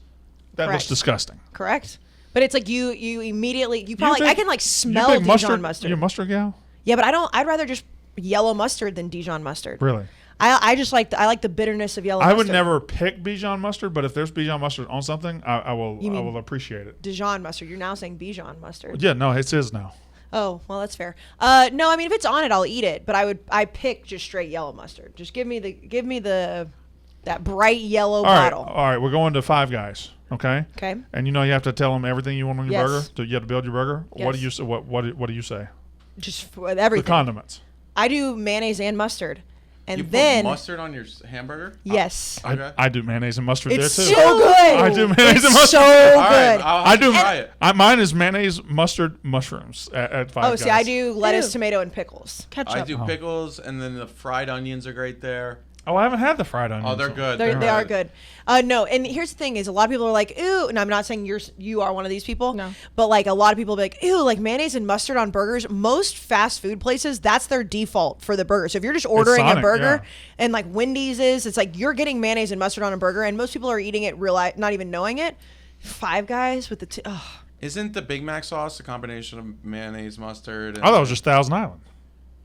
S1: that looks
S3: Correct.
S1: disgusting.
S3: Correct. But it's like you immediately you probably
S1: think-
S3: I can like
S1: You
S3: smell
S1: think
S3: Dijon mustard.
S1: You're a mustard gal?
S3: Yeah, but I don't. I'd rather just yellow mustard than Dijon mustard.
S1: Really?
S3: I just like I like the bitterness of yellow.
S1: I
S3: mustard.
S1: would never pick Bijan mustard, but if there's Bijan mustard on something, I will
S3: You mean-
S1: will appreciate it.
S3: Dijon mustard. You're now saying Bijon mustard.
S1: Yeah, no, it's his now.
S3: Oh, well, that's fair. No, I mean if it's on it, I'll eat it. But I pick just straight yellow mustard. Just give me the that bright yellow
S1: All right,
S3: bottle.
S1: all right. We're going to Five Guys. Okay.
S3: Okay.
S1: And you have to tell them everything you want on your
S3: Yes.
S1: burger. You have to build your burger. What do
S3: Yes.
S1: you say? What do you say?
S3: Just with
S1: The
S3: everything.
S1: condiments.
S3: I do mayonnaise and mustard, and
S2: You put
S3: then
S2: mustard on your hamburger?
S3: yes,
S2: Okay.
S1: I do mayonnaise and mustard
S3: it's
S1: there
S3: so
S1: too.
S3: good.
S1: I do mayonnaise
S3: It's
S1: and mustard.
S3: so
S2: All right,
S3: good.
S2: I'll
S1: I
S2: have
S1: do.
S2: to try it.
S1: Mine is mayonnaise, mustard, mushrooms at Five
S3: Oh,
S1: Guys.
S3: see, I do lettuce,
S4: Ew.
S3: tomato, and pickles.
S4: Ketchup.
S2: I do pickles, and then the fried onions are great there.
S1: Oh, I haven't had the fried onions.
S2: Oh, they're good.
S3: They are good. No, and here's the thing: is a lot of people are like, "Ooh," and I'm not saying you are one of these people.
S4: No.
S3: But like a lot of people be like, "Ew," like mayonnaise and mustard on burgers. Most fast food places, that's their default for the burger. So if you're just ordering a
S1: Sonic,
S3: burger,
S1: yeah.
S3: and like Wendy's it's like you're getting mayonnaise and mustard on a burger, and most people are eating it not even knowing it. Five Guys with the
S2: Isn't the Big Mac sauce a combination of mayonnaise, mustard? And
S1: I thought it was just Thousand Island.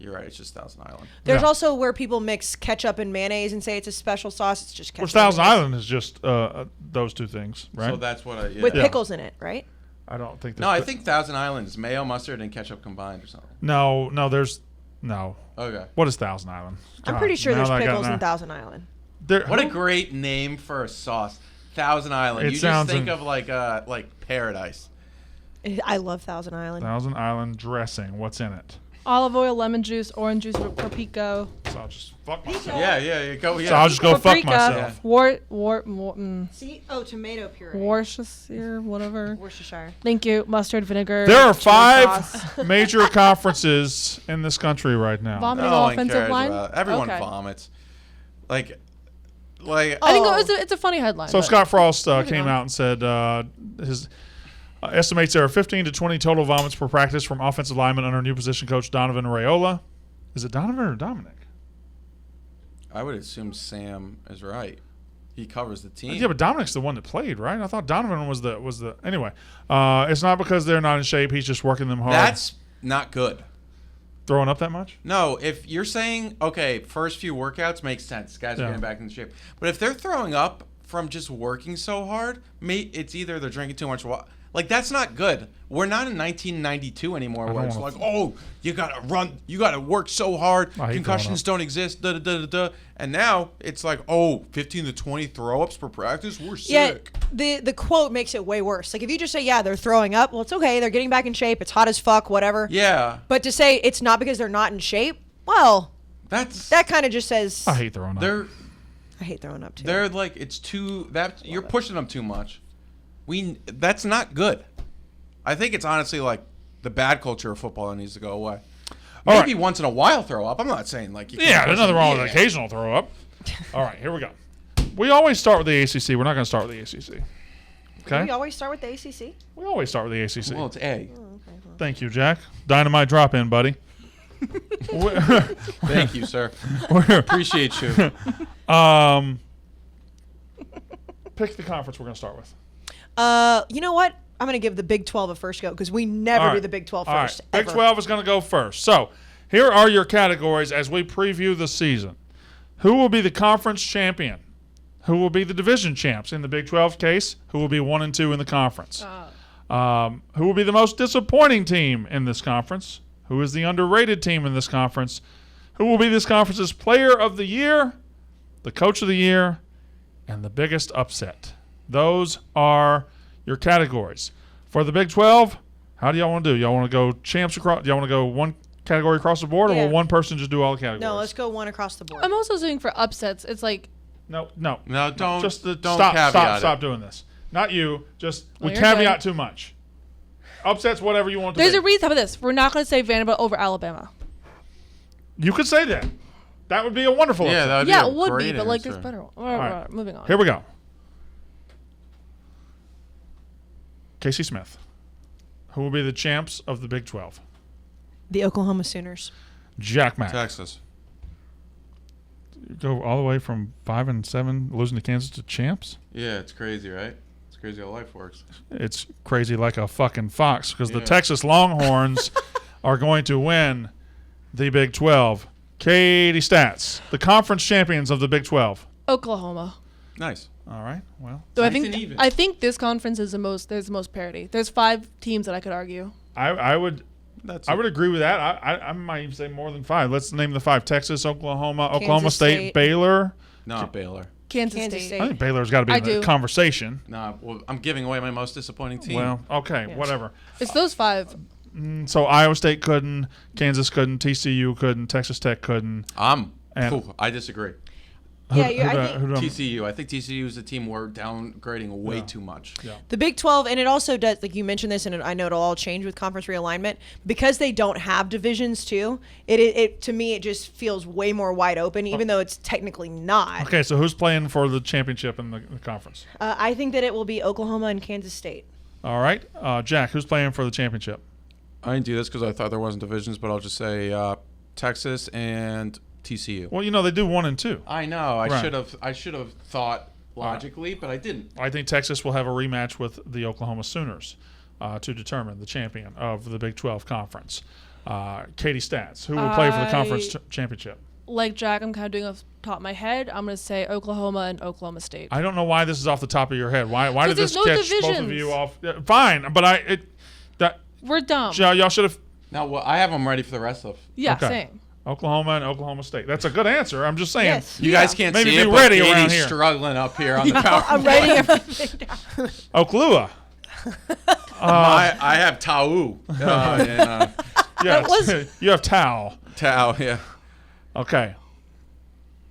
S2: You're right. It's just Thousand Island.
S3: There's
S1: Yeah.
S3: also where people mix ketchup and mayonnaise and say it's a special sauce. It's just ketchup.
S1: Which Thousand
S3: and mayonnaise.
S1: Island is just those two things, right?
S2: So that's what I. Yeah.
S3: with
S1: Yeah.
S3: pickles in it, right?
S1: I don't think.
S2: No, I
S1: there's-
S2: think Thousand Island is mayo, mustard, and ketchup combined or something.
S1: No. There's no.
S2: Okay.
S1: What is Thousand Island?
S3: I'm
S1: God,
S3: pretty sure
S1: now
S3: there's
S1: that I got
S3: pickles in
S1: that-
S3: Thousand Island.
S2: What a great name for a sauce. Thousand Island.
S1: It
S2: You just
S1: sounds
S2: think
S1: in-
S2: of like paradise.
S3: I love Thousand Island.
S1: Thousand Island dressing. What's in it?
S4: Olive oil, lemon juice, orange juice for pico.
S1: So I'll just fuck myself.
S2: Yeah. Go. Yeah.
S1: So I'll just go fuck
S4: Paprika,
S1: myself.
S3: See, tomato puree.
S4: Worcestershire, whatever.
S3: Worcestershire.
S4: Thank you. Mustard, vinegar.
S1: There are
S4: chili sauce.
S1: 5 major conferences in this country right now.
S4: Vomiting
S2: No one
S4: offensive
S2: cares
S4: line.
S2: about it. Everyone
S4: Okay.
S2: vomits. Like.
S4: I think
S3: Oh.
S4: it's a funny headline.
S1: So
S4: but-
S1: Scott Frost
S4: Moving
S1: came
S4: on.
S1: out and said his estimates there are 15 to 20 total vomits per practice from offensive linemen under new position coach Donovan Raiola. Is it Donovan or Dominic?
S2: I would assume Sam is right. He covers the team.
S1: Yeah, but Dominic's the one that played, right? I thought Donovan was the anyway. It's not because they're not in shape. He's just working them hard.
S2: That's not good.
S1: throwing up that much?
S2: No, if you're saying, okay, first few workouts makes sense. Guys are
S1: Yeah.
S2: getting back into shape. But if they're throwing up from just working so hard, it's either they're drinking too much water. Like, that's not good. We're not in 1992 anymore where it's like, oh, you got to run, you got to work so hard.
S1: I hate
S2: Concussions don't exist. Da, da, da, da, da. And now it's like, oh, 15 to 20 throw-ups per practice? We're sick.
S3: The quote makes it way worse. Like, if you just say, yeah, they're throwing up, well, it's okay. They're getting back in shape. It's hot as fuck, whatever.
S2: Yeah.
S3: But to say it's not because they're not in shape, well, that kind of just says...
S1: I hate throwing up.
S3: I hate throwing up, too.
S2: They're like, it's too, you're pushing them too much. That's not good. I think it's honestly like the bad culture of football that needs to go away. Maybe once in a while throw up. I'm not saying like you can't.
S1: Yeah, there's nothing wrong with occasional throw up. All right, here we go. We always start with the ACC. We're not going to start with the ACC. Okay?
S3: We always start with the ACC?
S1: We always start with the ACC.
S2: Well, it's A.
S1: Thank you, Jack. Dynamite drop in, buddy.
S2: Thank you, sir. Appreciate you.
S1: Pick the conference we're going to start with.
S3: You know what? I'm going to give the Big 12 a first go because we never do the Big 12 first.
S1: Big 12 is going to go first. So here are your categories as we preview the season. Who will be the conference champion? Who will be the division champs in the Big 12 case? Who will be 1 and 2 in the conference? Who will be the most disappointing team in this conference? Who is the underrated team in this conference? Who will be this conference's player of the year, the coach of the year, and the biggest upset? Those are your categories. For the Big 12, how do y'all want to do? Y'all want to go champs across? Do y'all want to go one category across the board, or will one person just do all the categories?
S3: No, let's go one across the board.
S4: I'm also saying for upsets, it's like...
S2: No, don't
S1: Stop doing this. Not you. Just we caveat too much. Upsets, whatever you want to
S4: There's
S1: be.
S4: a reason for this. We're not going to say Vanderbilt over Alabama.
S1: You could say that. That would be a wonderful upset.
S2: that would be
S4: Yeah,
S2: a
S4: it would
S2: great
S4: be, but like
S2: answer.
S4: there's better one.
S1: right.
S4: Moving on.
S1: Here we go. Kayce Smith. Who will be the champs of the Big 12?
S3: The Oklahoma Sooners.
S1: Jack Mack.
S2: Texas.
S1: Go all the way from 5-7, losing to Kansas to champs?
S2: Yeah, it's crazy, right? It's crazy how life works.
S1: It's crazy like a fucking fox because the
S2: Yeah.
S1: Texas Longhorns are going to win the Big 12. Katie Stats, the conference champions of the Big 12.
S4: Oklahoma.
S2: Nice.
S1: All right. Well,
S4: So
S2: Nice and even.
S4: I think this conference is there's the most parity. There's 5 teams that I could argue.
S1: I would
S2: That's
S1: would agree with that. I might even say more than 5. Let's name the 5: Texas, Oklahoma,
S3: Kansas
S1: Oklahoma State,
S3: State.
S1: Baylor.
S2: not Baylor.
S4: Kansas
S3: Kansas
S4: State.
S3: State.
S1: I think Baylor's got to be
S4: I
S1: in the
S4: do.
S1: conversation.
S2: Nah, well, I'm giving away my most disappointing team.
S1: Well, okay, whatever.
S4: It's those 5.
S1: So Iowa State couldn't, Kansas couldn't, TCU couldn't, Texas Tech couldn't.
S2: I disagree.
S3: Yeah, I think
S2: TCU. I think TCU is a team we're downgrading way too much.
S1: Yeah.
S3: the Big 12, and it also does, like you mentioned this, and I know it'll all change with conference realignment, because they don't have divisions too, it to me, it just feels way more wide open, even though it's technically not.
S1: Okay, so who's playing for the championship in the conference?
S3: I think that it will be Oklahoma and Kansas State.
S1: All right. Jack, who's playing for the championship?
S2: I didn't do this because I thought there wasn't divisions, but I'll just say Texas and TCU.
S1: Well, they do 1 and 2.
S2: I know. I
S1: Right.
S2: should have thought logically, but I didn't.
S1: I think Texas will have a rematch with the Oklahoma Sooners to determine the champion of the Big 12 conference. Katie Stats, who will play for the conference championship?
S4: Like Jack, I'm kind of doing off the top of my head. I'm going to say Oklahoma and Oklahoma State.
S1: I don't know why this is off the top of your head. Why did this
S4: there's no
S1: catch both of
S4: divisions.
S1: you off? Yeah, fine, but
S4: We're dumb.
S1: y'all should have.
S2: Now, well, I have them ready for the rest of.
S4: Yeah,
S1: Okay.
S4: same.
S1: Oklahoma and Oklahoma State. That's a good answer. I'm just saying.
S3: Yes.
S2: You guys can't
S1: Maybe
S2: see
S1: be
S2: it, but
S1: ready
S2: Katie's
S1: around here.
S2: struggling up here on the power.
S3: I'm writing everything down.
S1: Oklahoma.
S2: I have Tau. And,
S1: Yes. You have Tao.
S2: Tau, yeah.
S1: Okay.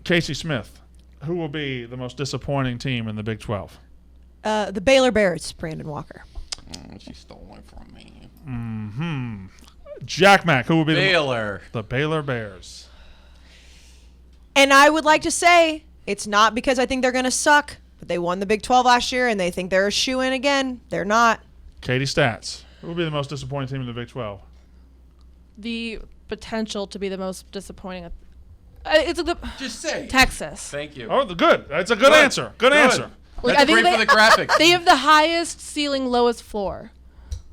S1: Kayce Smith, who will be the most disappointing team in the Big 12?
S3: The Baylor Bears, Brandon Walker.
S2: She stole one from me.
S1: Jack Mack, who will be
S2: Baylor.
S1: the Baylor Bears?
S3: And I would like to say it's not because I think they're going to suck, but they won the Big 12 last year and they think they're a shoe-in again. They're not.
S1: Katie Stats, who will be the most disappointing team in the Big 12?
S4: The potential to be the most disappointing. It's
S2: Just say.
S4: Texas.
S2: Thank you.
S1: Oh, good. That's a good answer. Good answer.
S4: Like,
S2: That's
S4: I think
S2: great for the graphics.
S4: They have the highest ceiling, lowest floor.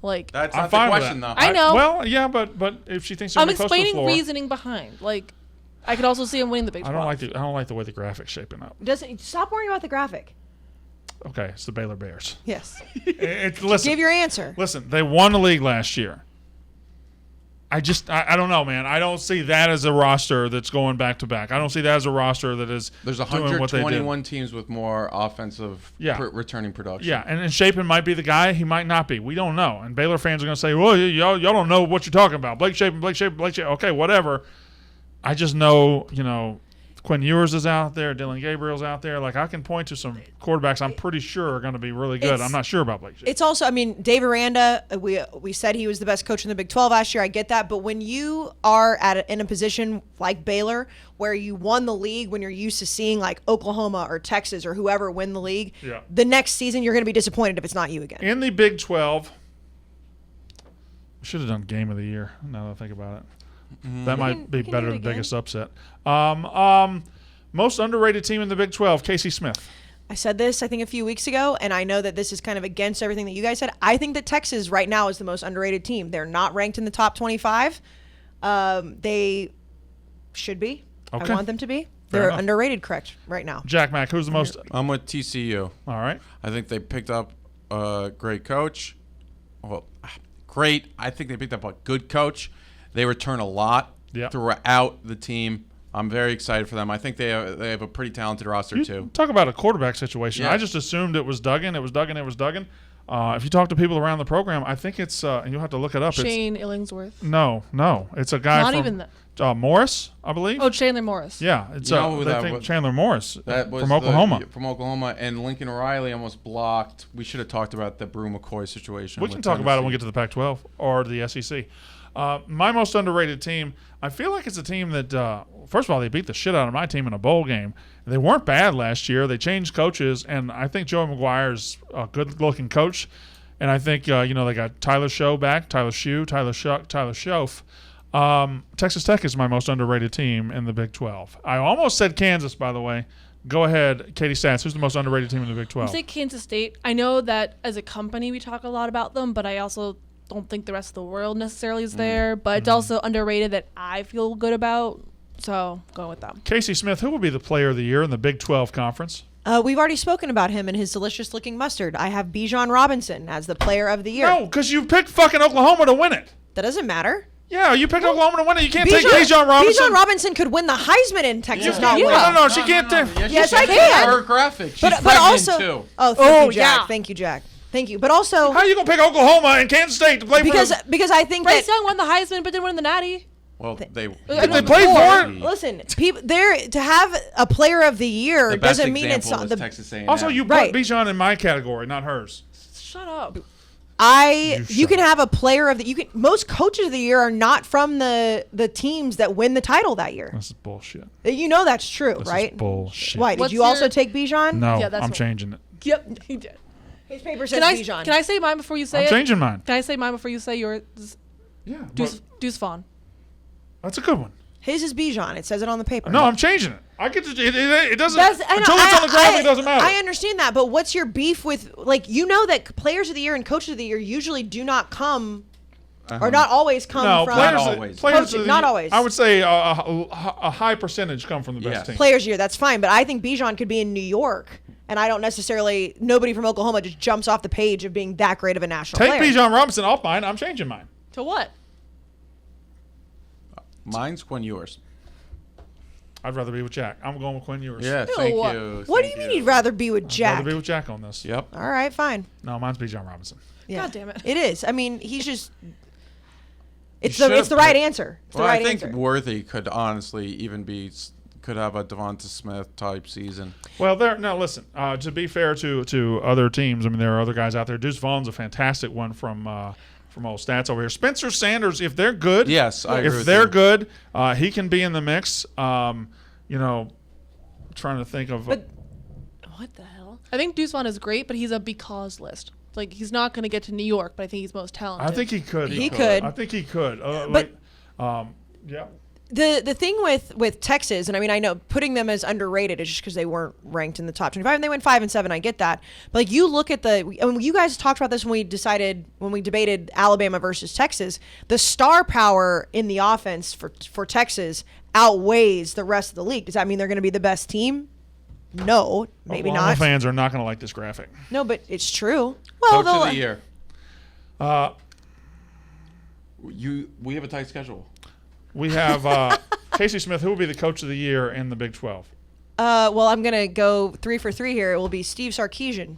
S4: Like,
S2: That's
S1: I'm
S2: not
S1: fine
S2: the
S1: with
S2: question,
S1: that.
S2: though.
S4: I know.
S1: Well, yeah, but if she thinks they're
S4: I'm
S1: gonna be close to the
S4: explaining
S1: floor,
S4: reasoning behind. Like, I could also see him winning the Big 12.
S1: I don't like the way the graphic's shaping up.
S3: Stop worrying about the graphic.
S1: Okay, it's the Baylor Bears.
S3: Yes.
S1: Listen,
S3: Give your answer.
S1: listen, they won the league last year. I don't know, man. I don't see that as a roster that's going back to back. I don't see that as a roster that is
S2: There's
S1: doing what they did.
S2: 121 teams with more offensive returning production.
S1: Yeah, and Shapen might be the guy. He might not be. We don't know. And Baylor fans are going to say, well, y'all don't know what you're talking about. Blake Shapen. Okay, whatever. I just know, Quinn Ewers is out there. Dylan Gabriel's out there. Like, I can point to some quarterbacks I'm pretty sure are going to be really good. I'm not sure about Blake Shapen.
S3: It's also, Dave Aranda, we said he was the best coach in the Big 12 last year. I get that. But when you are in a position like Baylor where you won the league, when you're used to seeing like Oklahoma or Texas or whoever win the league, the next season you're going to be disappointed if it's not you again.
S1: In the Big 12, we should have done Game of the Year, now that I think about it. That might be better than the biggest upset. Most underrated team in the Big 12, Kayce Smith.
S3: I said this, I think, a few weeks ago, and I know that this is kind of against everything that you guys said. I think that Texas right now is the most underrated team. They're not ranked in the top 25. They should be.
S1: Okay.
S3: I want them to be.
S1: Fair
S3: They're
S1: enough.
S3: underrated, correct, right now.
S1: Jack Mack, who's the most?
S2: I'm with TCU.
S1: All right.
S2: I think they picked up a great coach. Well, great. I think they picked up a good coach. They return a lot throughout the team. I'm very excited for them. I think they have a pretty talented roster, too.
S1: Talk about a quarterback situation.
S2: Yeah.
S1: I just assumed it was Duggan. If you talk to people around the program, I think it's, and you'll have to look it up.
S4: Shane Illingsworth.
S1: No. It's a guy
S4: Not
S1: from
S4: even that.
S1: Morris, I believe.
S4: Oh, Chandler Morris.
S1: Yeah. It's
S2: You know who that was?
S1: Chandler Morris
S2: That was
S1: from Oklahoma.
S2: From Oklahoma, and Lincoln Riley almost blocked. We should have talked about the Brew McCoy situation.
S1: We can talk about it when we get to the Pac-12 or the SEC. My most underrated team, I feel like it's a team that, first of all, they beat the shit out of my team in a bowl game. They weren't bad last year. They changed coaches, and I think Joey McGuire's a good-looking coach. And I think, they got Tyler Show back, Tyler Shue, Tyler Shuck, Tyler Schoaf. Texas Tech is my most underrated team in the Big 12. I almost said Kansas, by the way. Go ahead, Katie Stats. Who's the most underrated team in the Big 12?
S4: I say Kansas State. I know that as a company we talk a lot about them, but I also don't think the rest of the world necessarily is there. But it's also underrated that I feel good about. So going with them.
S1: Kayce Smith, who will be the player of the year in the Big 12 conference?
S3: We've already spoken about him and his delicious-looking mustard. I have Bijan Robinson as the player of the year.
S1: No, because you picked fucking Oklahoma to win it.
S3: That doesn't matter.
S1: Yeah, you picked Oklahoma to win it. You can't take Bijan Robinson.
S3: Bijan Robinson could win the Heisman in Texas. Not win.
S1: No, she can't take.
S3: Yes, I can.
S2: Her graphic. She's
S3: But
S2: pregnant,
S3: also,
S2: too.
S3: thank you, Jack. Thank you, Jack. Thank you. But also,
S1: How are you gonna pick Oklahoma and Kansas State to play
S3: because
S1: for?
S3: because I think
S4: Bryce
S3: that
S4: Young won the Heisman, but didn't win the Natty.
S2: Well, they
S1: they played for it.
S3: listen, people there to have a player of the year
S2: The best
S3: doesn't mean it's
S2: example was
S3: the.
S2: Texas A&M.
S1: Also, you put
S3: Right.
S1: Bijan in my category, not hers.
S4: Shut up.
S3: You can have a player of the most coaches of the year are not from the teams that win the title that year.
S1: This is bullshit.
S3: You know that's true,
S1: This
S3: right?
S1: is bullshit.
S3: Why did
S4: What's
S3: you also
S4: your-
S3: take Bijan?
S1: No,
S4: Yeah, that's
S1: I'm
S4: what-
S1: changing it.
S4: Yep, he did.
S3: His paper says
S4: Can I
S3: Bijan.
S4: can I say mine before you say
S1: I'm
S4: it?
S1: changing mine.
S4: Can I say mine before you say yours?
S1: Yeah,
S4: Deuce Vaughn.
S1: that's a good one.
S3: His is Bijan. It says it on the paper.
S1: No, I'm changing it. I get to. It doesn't.
S3: I know,
S1: until it's on the graphic, it doesn't matter.
S3: I understand that, but what's your beef with that players of the year and coaches of the year usually do not come, or not always come
S1: no,
S3: from
S1: players,
S2: Not always.
S1: players
S3: coaching,
S1: of the-
S3: not always.
S1: I would say a high percentage come from the best
S2: Yes.
S1: team.
S3: players of the year. That's fine, but I think Bijan could be in New York, and I don't necessarily. Nobody from Oklahoma just jumps off the page of being that great of a national
S1: Take
S3: player.
S1: Bijan Robinson off mine. I'm changing mine.
S4: To what?
S2: Mine's Quinn Ewers.
S1: I'd rather be with Jack. I'm going with Quinn Ewers.
S2: Yeah,
S4: Ew.
S2: thank you.
S3: What do you mean you'd rather be with
S1: I'd
S3: Jack?
S1: rather be with Jack on this.
S2: Yep.
S3: All right, fine.
S1: No, mine's Bijan Robinson.
S3: Yeah.
S4: God damn it.
S3: It is. I mean, he's just. It's
S2: You
S3: the
S2: should've
S3: right
S2: picked-
S3: answer. It's
S2: Well,
S3: the right
S2: I think
S3: answer.
S2: Worthy could honestly even could have a Devonta Smith type season.
S1: Well, listen. To be fair to other teams, I mean, there are other guys out there. Deuce Vaughn's a fantastic one from old stats over here. Spencer Sanders, if they're good,
S2: Yes, I agree
S1: if
S2: with
S1: they're
S2: you.
S1: good, he can be in the mix. Trying to think of.
S3: But-
S4: What the hell? I think Deuce Vaughn is great, but he's a because list. Like, he's not going to get to New York, but I think he's most talented.
S1: I think he could.
S3: He could.
S1: I think he could.
S3: But-
S1: yeah.
S3: The thing with Texas, and I mean, I know putting them as underrated is just because they weren't ranked in the top 25 and they went 5-7. I get that, but like you look at you guys talked about this when we debated Alabama versus Texas. The star power in the offense for Texas outweighs the rest of the league. Does that mean they're going to be the best team? No, maybe
S1: Oklahoma
S3: not.
S1: Fans are not going to like this graphic.
S3: No, but it's true. Well,
S2: Coach of the year. We have a tight schedule.
S1: We have Casey Smith. Who will be the coach of the year in the Big 12?
S3: Well, I'm gonna go 3 for 3 here. It will be Steve Sarkisian.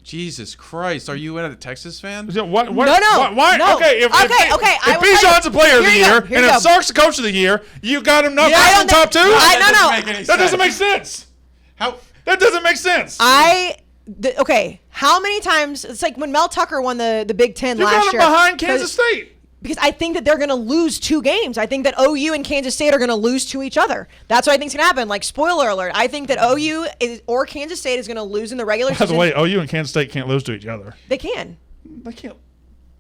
S2: Jesus Christ, are you a Texas fan?
S1: What,
S3: No.
S1: why?
S3: No.
S1: Okay, if Bijan's a player of the year, and if Sark's the coach of the year, you got him not in the top 2? That doesn't make sense.
S2: How?
S1: That doesn't make sense.
S3: Okay, how many times? It's like when Mel Tucker won the Big Ten
S1: You
S3: last
S1: got him
S3: year.
S1: behind Kansas State.
S3: Because I think that they're going to lose 2 games. I think that OU and Kansas State are going to lose to each other. That's what I think is going to happen. Like, spoiler alert, I think that OU or Kansas State is going to lose in the regular season.
S1: By the way, OU and Kansas State can't lose to each other.
S3: They can.
S1: They can't.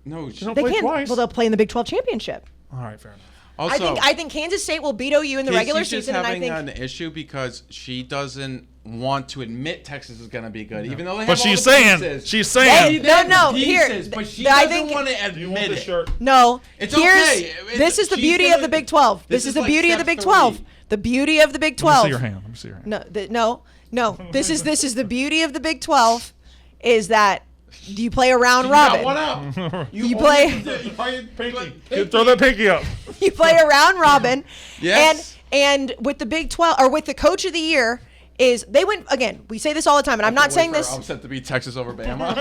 S2: No,
S1: They don't
S3: They
S1: play
S3: can.
S1: twice.
S3: Well, they'll play in the Big 12 championship.
S1: All right, fair enough.
S2: Also,
S3: I think Kansas State will beat OU in the regular
S2: Casey's
S3: season.
S2: just
S3: And
S2: having
S3: I think
S2: an issue because she doesn't want to admit Texas is going to be good, even though they have
S1: But
S2: all
S1: she's
S2: the
S1: saying,
S2: pieces.
S1: she's saying.
S3: No,
S2: Pieces,
S3: here.
S2: but she
S3: I
S2: doesn't
S3: think-
S2: want to
S1: Do you want
S2: admit
S1: this
S2: it.
S1: shirt?
S3: No.
S2: It's
S3: Here's,
S2: okay.
S3: This is the
S2: She's
S3: beauty
S2: gonna-
S3: of the Big 12.
S2: this
S3: This
S2: is
S3: is the
S2: like
S3: beauty of the
S2: step
S3: Big 12.
S2: 3.
S3: The beauty of the Big
S1: Let
S3: 12.
S1: me see your hand. Let me see your hand.
S3: No. This is the beauty of the Big 12 is that you play a round
S2: You got
S3: robin.
S2: one out.
S3: You play
S1: Throw that pinky up.
S3: you play a round robin.
S2: Yes.
S3: And with the Big 12 or with the coach of the year is they went again. We say this all the time, and I'm not saying this.
S2: I'm set to be Texas over Bama.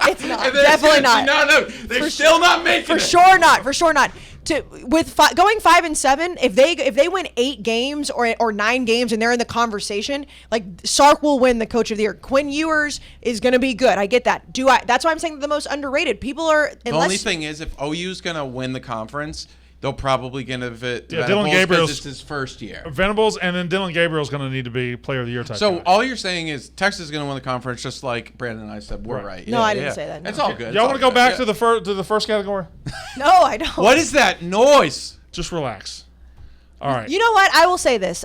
S3: It's not. Definitely not.
S2: No, they're still not making
S3: For
S2: it.
S3: sure not. For sure not. Going 5-7, if they win 8 games or 9 games and they're in the conversation, like Sark will win the coach of the year. Quinn Ewers is going to be good. I get that. That's why I'm saying they're the most underrated. People are.
S2: The only thing is, if OU's gonna win the conference, they'll probably give it to
S1: Yeah, Dylan
S2: Venables 'cause
S1: Gabriel's-
S2: it's his first year.
S1: Venables, and then Dylan Gabriel's going to need to be player of the year type.
S2: So
S1: guy.
S2: all you're saying is Texas is gonna win the conference, just like Brandon and I said. We're right.
S3: No, I didn't say that, no.
S2: It's all good.
S1: Y'all want to go back to the first category?
S3: No, I don't.
S2: What is that noise?
S1: Just relax. All right.
S3: You know what? I will say this.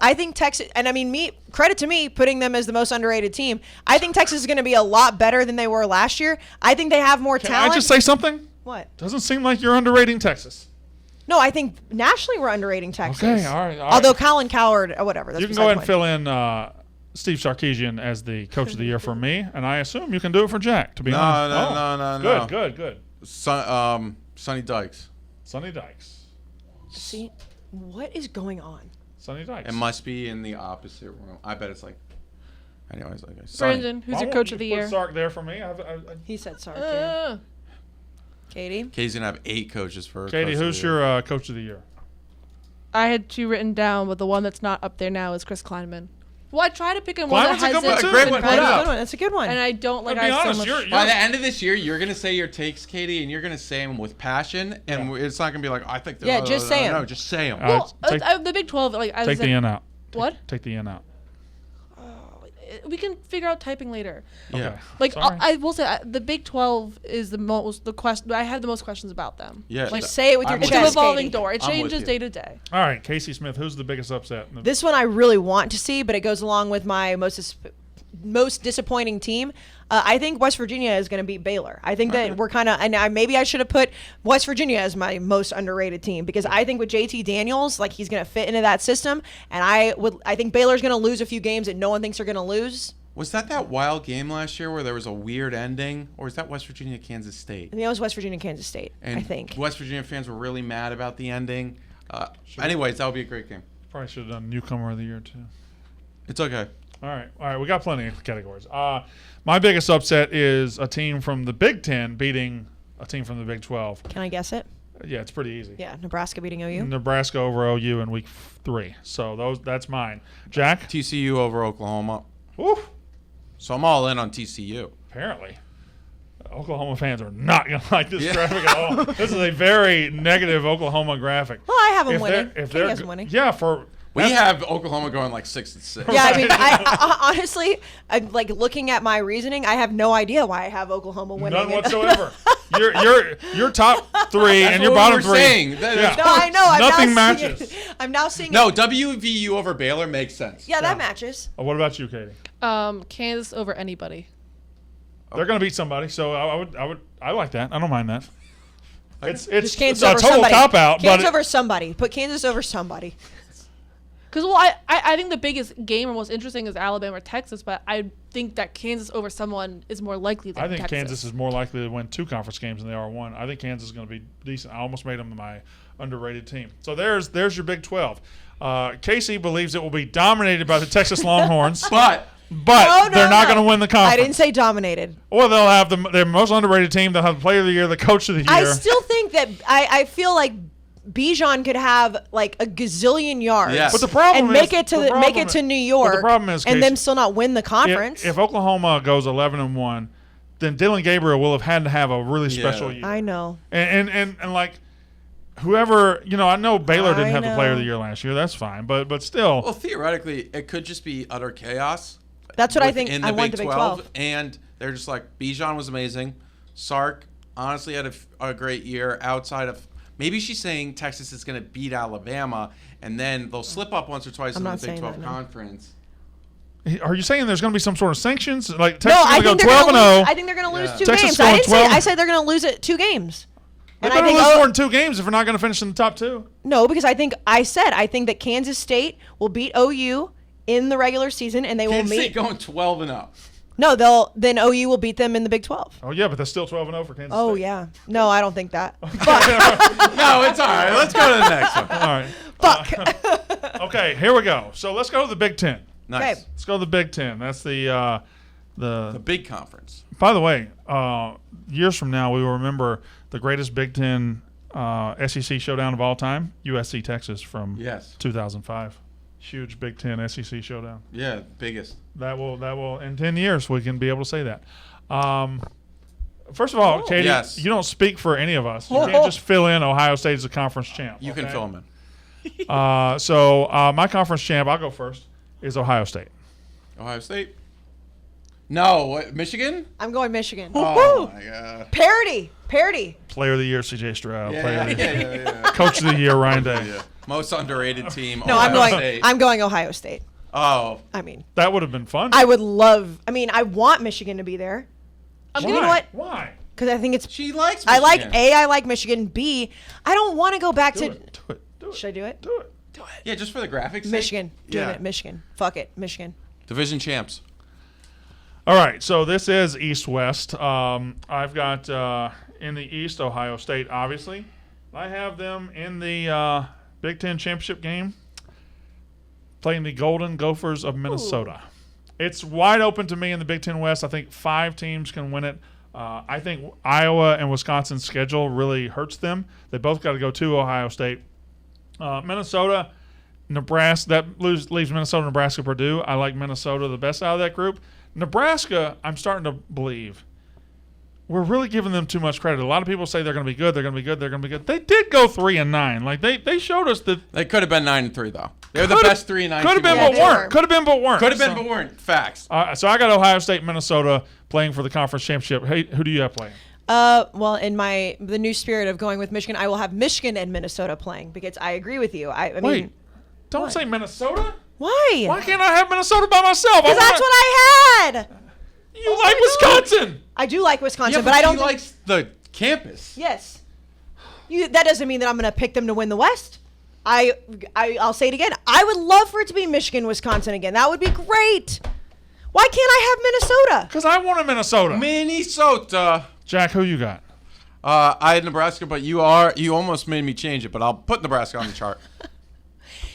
S3: I think Texas, and I mean, credit to me putting them as the most underrated team. I think Texas is going to be a lot better than they were last year. I think they have more
S1: Can
S3: talent.
S1: I just say something?
S3: What?
S1: Doesn't seem like you're underrating Texas.
S3: No, I think nationally we're underrating Texas.
S1: Okay, all right.
S3: Although Colin Coward, or whatever. That's
S1: You can
S3: beside
S1: go
S3: the
S1: ahead and
S3: point.
S1: fill in Steve Sarkisian as the coach of the year for me, and I assume you can do it for Jack, to be
S2: No,
S1: honest.
S2: no.
S1: Good.
S2: Sonny Dykes.
S1: Sonny Dykes.
S3: See, what is going on?
S1: Sonny Dykes.
S2: It must be in the opposite room. I bet it's like. Anyways, okay. Sonny.
S4: Brandon, who's
S1: Why
S4: your
S1: won't
S4: coach
S1: you
S4: of the
S1: put
S4: year?
S1: Sark there for me.
S3: He said Sark. Yeah. Katie?
S2: Katie's gonna have 8 coaches for.
S1: Katie,
S2: coach of
S1: who's
S2: the year.
S1: your coach of the year?
S4: I had 2 written down, but the one that's not up there now is Chris Kleinman. Well, I try to pick him one that
S1: Kleinman's a good one,
S4: hasn't
S1: too.
S2: Great
S4: been
S2: one.
S4: put
S2: Put it
S4: up.
S2: up.
S3: That's a good one.
S4: And I don't like.
S1: To
S4: I
S1: be
S4: have
S1: honest,
S4: so
S1: you're-
S4: much.
S2: By the end of this year, you're gonna say your takes, Katie, and you're gonna say them with passion, and it's not gonna be like I think.
S3: Yeah, just say 'em.
S2: No, just say them.
S1: All right,
S4: Well, the Big 12, like I
S1: take
S4: said,
S1: the N out.
S4: What?
S1: Take the N out.
S4: We can figure out typing later.
S2: Yeah.
S1: Okay.
S4: Like
S1: Sorry.
S4: I will say, the Big 12 is the question. I have the most questions about them.
S2: Yeah.
S4: Like
S3: Say it with your
S2: I'm
S4: it's
S2: with
S4: a
S3: chest,
S4: revolving
S3: Katie.
S4: door. It
S2: I'm with
S4: changes
S2: you.
S4: day to day.
S1: All right, Casey Smith, who's the biggest upset?
S3: This one I really want to see, but it goes along with my most disappointing team. I think West Virginia is going to beat Baylor. I think that we're kind of, and maybe I should have put West Virginia as my most underrated team because I think with JT Daniels, like he's going to fit into that system, and I think Baylor's going to lose a few games that no one thinks they're going to lose.
S2: Was that wild game last year where there was a weird ending, or is that West Virginia, Kansas State?
S3: I think that was West Virginia, Kansas State.
S2: And
S3: I think.
S2: West Virginia fans were really mad about the ending. Anyways, that would be a great game.
S1: Probably should have done newcomer of the year too.
S2: It's okay.
S1: All right. We got plenty of categories. My biggest upset is a team from the Big Ten beating a team from the Big 12.
S3: Can I guess it?
S1: Yeah, it's pretty easy.
S3: Yeah, Nebraska beating OU.
S1: Nebraska over OU in week 3. So that's mine. Jack?
S2: TCU over Oklahoma.
S1: Woo.
S2: So I'm all in on TCU.
S1: Apparently. Oklahoma fans are not going to like this graphic at all. This is a very negative Oklahoma graphic.
S3: Well, I have them winning.
S1: If
S3: Katie has them winning.
S1: Yeah,
S2: We have Oklahoma going like 6-6.
S3: Yeah, I mean, I honestly, I'm like looking at my reasoning. I have no idea why I have Oklahoma winning.
S1: none whatsoever. Your top three
S2: That's
S1: and your
S2: what
S1: bottom
S2: we were
S1: three.
S2: saying.
S1: Yeah.
S3: No, I know.
S1: Nothing matches.
S3: I'm now seeing.
S2: No,
S3: it.
S2: WVU over Baylor makes sense.
S3: Yeah, that matches.
S1: What about you, Katie?
S4: Kansas over anybody.
S1: They're going to beat somebody, so I like that. I don't mind that. It's
S3: Kansas
S1: a
S3: over
S1: total
S3: somebody.
S1: cop out,
S3: Kansas
S1: but
S3: over somebody. Put Kansas over somebody.
S4: Because, I think the biggest game or most interesting is Alabama or Texas, but I think that Kansas over someone is more likely than
S1: I think
S4: Texas.
S1: Kansas is more likely to win 2 conference games than they are 1. I think Kansas is going to be decent. I almost made them my underrated team. So there's your Big 12. Kayce believes it will be dominated by the Texas Longhorns,
S2: But
S1: but they're not going to win the conference.
S3: I didn't say dominated.
S1: Or they'll have their most underrated team. They'll have the player of the year, the coach of the year.
S3: I still think that I feel like Bijan could have like a gazillion yards.
S2: Yes.
S1: But the problem
S3: and make
S1: is,
S3: it to
S1: the
S3: make
S1: problem
S3: it to
S1: is-
S3: New York.
S1: But the problem is,
S3: and
S1: Kayce,
S3: them still not win the conference.
S1: if Oklahoma goes 11-1, then Dylan Gabriel will have had to have a really special year.
S3: I know.
S1: And like whoever, I know Baylor didn't
S3: I
S1: have the player of the
S3: know.
S1: year last year. That's fine, but still,
S2: well, theoretically, it could just be utter chaos.
S3: That's what I think.
S2: In
S3: I
S2: the
S3: want
S2: Big
S3: the Big
S2: 12,
S3: 12.
S2: and they're just like Bijan was amazing. Sark honestly had a great year outside of. Maybe she's saying Texas is going to beat Alabama, and then they'll slip up once or twice
S3: I'm
S2: in the
S3: not
S2: Big
S3: saying
S2: 12
S3: that, no.
S2: conference.
S1: are you saying there's going to be some sort of sanctions? Like
S3: No,
S1: Texas
S3: I
S1: is going
S3: think
S1: to
S3: they're
S1: go 12-0.
S3: gonna lose. I think they're going to lose
S2: Yeah.
S3: 2
S1: Texas
S3: games.
S1: going
S3: I didn't say.
S1: 12.
S3: I said they're going to lose it 2 games.
S1: They
S3: And
S1: better
S3: I think
S1: lose more than 2 games if they're not going to finish in the top 2.
S3: no, because I think that Kansas State will beat OU in the regular season, and they will
S2: Kansas
S3: meet.
S2: State going 12-0.
S3: No, then OU will beat them in the Big 12.
S1: Oh yeah, but that's still 12-0 for Kansas
S3: Oh
S1: State.
S3: yeah. No, I don't think that.
S2: No, it's all right. Let's go to the next one.
S1: All right.
S3: Fuck.
S1: Okay, here we go. So let's go to the Big 10.
S2: Nice.
S3: Okay.
S1: Let's go to the Big 10. That's the
S2: The big conference.
S1: By the way, years from now, we will remember the greatest Big 10 SEC showdown of all time, USC Texas from
S2: Yes.
S1: 2005. Huge Big 10 SEC showdown.
S2: Yeah, biggest.
S1: That will in 10 years we can be able to say that. First of all, Katie,
S2: Yes.
S1: you don't speak for any of us. You can't just fill in Ohio State as a conference champ.
S2: You can
S1: okay?
S2: fill them in.
S1: So my conference champ, I'll go first, is Ohio State.
S2: Ohio State. No, what, Michigan?
S3: I'm going Michigan.
S2: Oh my God.
S3: Parody.
S1: Player of the year, CJ Stroud.
S2: Yeah,
S1: Player of the year.
S2: yeah.
S1: Coach of the year, Ryan Day.
S2: Yeah. Most underrated team.
S3: No,
S2: Ohio State.
S3: I'm going Ohio State.
S2: Oh,
S3: I mean,
S1: That would have been fun.
S3: I would love. I mean, I want Michigan to be there.
S1: Why?
S3: You know what?
S1: Why?
S3: Because I think it's.
S2: she likes.
S3: I like
S2: Michigan.
S3: I like Michigan. B. I don't want to go back
S1: Do
S3: to.
S1: it. Do it. Do it.
S3: Should I do it?
S1: Do it.
S2: Yeah, just for the graphics. sake.
S3: Michigan. Doing
S2: Yeah.
S3: it. Michigan. Fuck it. Michigan.
S2: Division champs.
S1: All right, so this is East-West. I've got in the East, Ohio State, obviously. I have them in the Big Ten championship game playing the Golden Gophers of Minnesota. It's wide open to me in the Big Ten West. I think 5 teams can win it. I think Iowa and Wisconsin's schedule really hurts them. They both got to go to Ohio State. Minnesota, Nebraska, that leaves Minnesota, Nebraska, Purdue. I like Minnesota the best out of that group. Nebraska, I'm starting to believe we're really giving them too much credit. A lot of people say they're going to be good. They're going to be good. They're going to be good. They did go 3-9. Like they showed us that
S2: They could have been 9-3 though. They're the best 3-9.
S1: Could have been,
S3: Yeah,
S1: but
S3: they
S1: weren't.
S3: were.
S1: Could have been, but weren't.
S2: Could have been,
S1: So-
S2: but weren't. Facts.
S1: So I got Ohio State, Minnesota playing for the conference championship. Hey, who do you have playing?
S3: Well, in the new spirit of going with Michigan, I will have Michigan and Minnesota playing because I agree with you. I mean,
S1: Wait, don't
S3: what?
S1: say Minnesota.
S3: why?
S1: Why can't I have Minnesota by myself?
S3: Because that's what I had.
S1: you like Wisconsin.
S3: I do like Wisconsin,
S2: Yeah,
S3: but I don't
S2: he
S3: think.
S2: likes the campus.
S3: Yes. That doesn't mean that I'm going to pick them to win the West. I'll say it again. I would love for it to be Michigan, Wisconsin again. That would be great. Why can't I have Minnesota?
S1: Because I wanted Minnesota.
S2: Minnesota.
S1: Jack, who you got?
S2: I had Nebraska, but you almost made me change it, but I'll put Nebraska on the chart.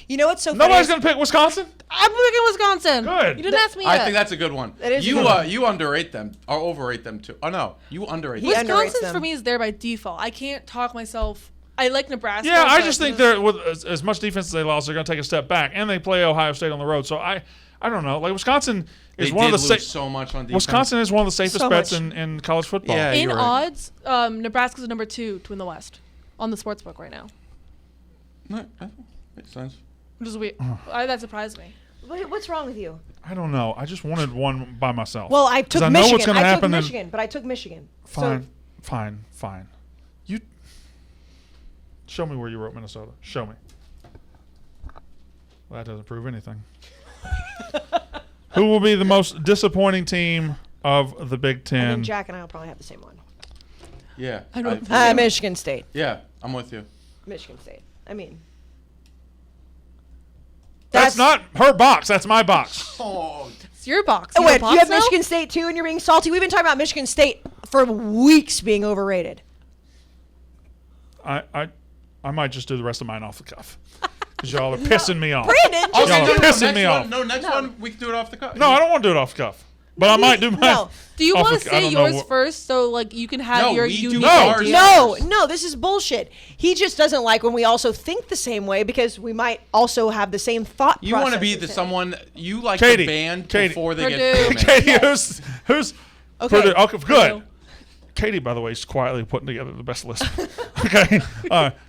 S3: You know what's so funny?
S1: Nobody's going to pick Wisconsin?
S4: I'm picking Wisconsin.
S1: Good.
S4: You didn't ask me
S2: I
S4: yet.
S2: think that's a good one.
S3: That is a
S2: you
S3: good one.
S2: you underrate them or overrate them too. Oh no, you underrate
S3: He
S2: them.
S3: underrates
S4: Wisconsin's
S3: them.
S4: for me is there by default. I can't talk myself. I like Nebraska.
S1: Yeah, I
S4: but
S1: just think they're with as much defense as they lost, they're going to take a step back, and they play Ohio State on the road. So I don't know. Like Wisconsin is
S2: They
S1: one
S2: did
S1: of the
S2: lose so much on defense.
S1: Wisconsin is one of the safest
S3: So
S1: bets
S3: much.
S1: in college football.
S2: Yeah.
S4: in
S2: you're right.
S4: odds, Nebraska's number 2 to win the West on the sportsbook right now,
S2: No, makes sense.
S4: which is weird. That surprised me.
S3: What's wrong with you?
S1: I don't know. I just wanted one by myself.
S3: Well, I
S1: 'Cause
S3: took
S1: I know
S3: Michigan.
S1: what's going to
S3: I took
S1: happen.
S3: Michigan, but I took Michigan.
S1: Fine. Fine. You show me where you wrote Minnesota. Show me. Well, that doesn't prove anything. Who will be the most disappointing team of the Big
S3: I
S1: Ten?
S3: think Jack and I will probably have the same one.
S2: Yeah.
S4: I don't
S3: Michigan State.
S2: Yeah, I'm with you.
S3: Michigan State. I mean,
S1: That's not her box. That's my box.
S2: Oh,
S4: It's your box.
S3: Oh,
S4: You have
S3: wait,
S4: a box
S3: you have
S4: now?
S3: Michigan State too, and you're being salty. We've been talking about Michigan State for weeks being overrated.
S1: I might just do the rest of mine off the cuff because y'all are pissing me off.
S3: Brandon, just
S1: Y'all are pissing
S2: next
S1: me
S2: one,
S1: off.
S2: No, next
S3: No.
S2: one we can do it off the cuff.
S1: No, I don't want to do it off the cuff. But I might do mine.
S3: No.
S4: Do you
S1: off
S4: want to
S1: the- I
S4: say
S1: don't know
S4: yours
S1: what-
S4: first so like you can have
S2: No,
S4: your
S2: we do
S4: unique
S2: ours
S4: idea?
S3: No, this is bullshit. He just doesn't like when we also think the same way because we might also have the same thought
S2: You want to
S3: process
S2: be
S3: as
S2: the
S3: him.
S2: someone you like
S1: Katie,
S2: the band
S1: Katie.
S2: before they
S4: Purdue.
S2: get famous.
S1: Katie, who's
S3: Okay.
S1: Purdue? Okay, good.
S4: Purdue.
S1: Katie, by the way, is quietly putting together the best list. Okay,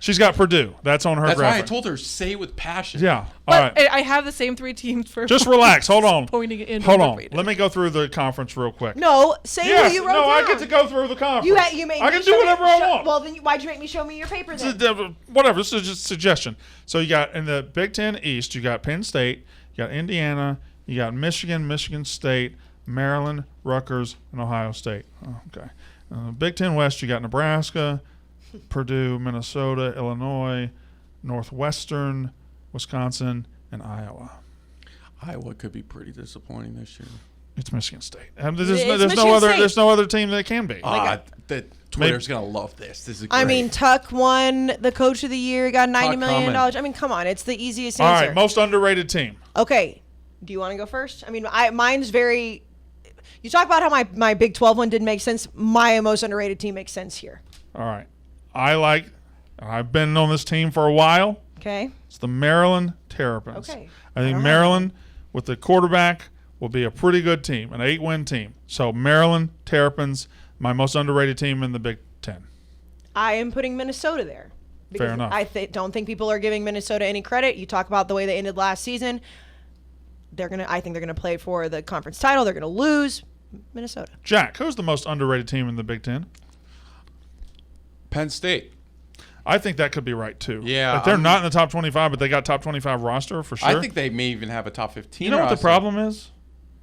S1: she's got Purdue. That's on her
S2: That's why I
S1: graphic.
S2: told her say it with passion.
S1: Yeah. All right.
S4: But I have the same 3 teams for
S1: Just relax. Hold on.
S4: pointing it in.
S1: Hold on.
S4: overrated.
S1: Let me go through the conference real quick.
S3: No, say
S1: Yes.
S3: who you wrote
S1: No, I
S3: down.
S1: get to go through the conference.
S3: You made
S1: I
S3: me
S1: can
S3: show
S1: do
S3: you-
S1: whatever I
S3: show-
S1: want.
S3: Well, then why'd you make me show me your paper then?
S1: Whatever. This is just a suggestion. So you got in the Big Ten East, you got Penn State, you got Indiana, you got Michigan, Michigan State, Maryland, Rutgers, and Ohio State. Oh, okay. Big Ten West, you got Nebraska, Purdue, Minnesota, Illinois, Northwestern, Wisconsin, and Iowa.
S2: Iowa could be pretty disappointing this year.
S1: It's Michigan State. And there's,
S3: It's
S1: no
S3: Michigan
S1: other.
S3: State.
S1: There's no other team that can be.
S2: The Twitter's gonna love this. This is great.
S3: I mean, Tuck won the Coach of the Year, got $90
S2: Tuck
S3: million.
S2: coming.
S3: I mean, come on, it's the easiest
S1: All
S3: answer.
S1: right, most underrated team.
S3: Okay, do you want to go first? I mean, mine's very. You talk about how my Big 12 one didn't make sense. My most underrated team makes sense here.
S1: All right, I've been on this team for a while.
S3: Okay.
S1: It's the Maryland Terrapins.
S3: Okay.
S1: I think
S3: don't have
S1: Maryland, with the quarterback, will be a pretty good team, an 8-win team. So Maryland Terrapins, my most underrated team in the Big Ten.
S3: I am putting Minnesota there. Because
S1: Fair enough.
S3: I don't think people are giving Minnesota any credit. You talk about the way they ended last season. I think they're gonna play for the conference title. They're gonna lose. Minnesota.
S1: Jack, who's the most underrated team in the Big Ten?
S2: Penn State.
S1: I think that could be right too.
S2: Yeah,
S1: Like they're not in the top 25, but they got top 25 roster for sure.
S2: I think they may even have a top 15.
S1: You know what the
S2: roster.
S1: problem is?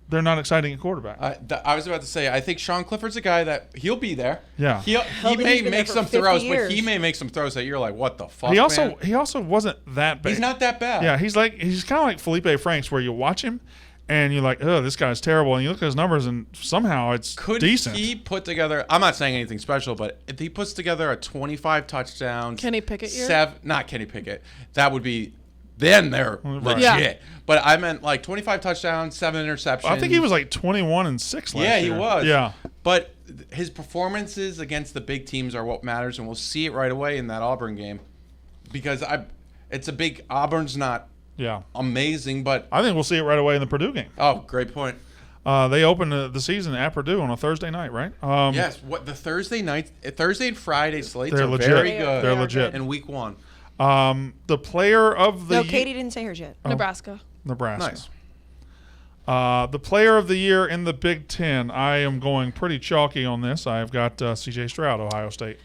S1: They're not exciting at quarterback.
S2: I was about to say, I think Sean Clifford's a guy that he'll be there.
S1: Yeah.
S2: He
S3: He's
S2: may
S3: been
S2: make
S3: there for
S2: some
S3: 50
S2: throws, but
S3: years.
S2: he may make some throws that you're like, what the fuck,
S1: he
S2: man?
S1: also wasn't that big.
S2: He's not that bad.
S1: Yeah, he's kind of like Felipe Franks, where you watch him and you're like, oh, this guy's terrible, and you look at his numbers and somehow it's
S2: Could
S1: decent.
S2: he put together? I'm not saying anything special, but if he puts together a 25 touchdowns,
S4: Kenny Pickett year?
S2: not Kenny Pickett, that would be. Then they're legit.
S4: Yeah.
S2: But I meant like 25 touchdowns, 7 interceptions.
S1: I think he was like 21-6 last year.
S2: Yeah, he was.
S1: Yeah.
S2: But his performances against the big teams are what matters, and we'll see it right away in that Auburn game. Because Auburn's not
S1: Yeah.
S2: amazing, but
S1: I think we'll see it right away in the Purdue game.
S2: oh, great point.
S1: They opened the season at Purdue on a Thursday night, right?
S2: Yes, what the Thursday and Friday slates
S1: They're
S2: are
S1: legit.
S2: very
S3: They
S2: good.
S3: are
S1: They're
S3: good.
S1: legit.
S2: In week 1.
S1: The player of the
S3: No, Katie didn't say hers yet.
S4: Nebraska.
S1: Nebraska.
S2: Nice.
S1: The player of the year in the Big Ten. I am going pretty chalky on this. I've got C.J. Stroud, Ohio State.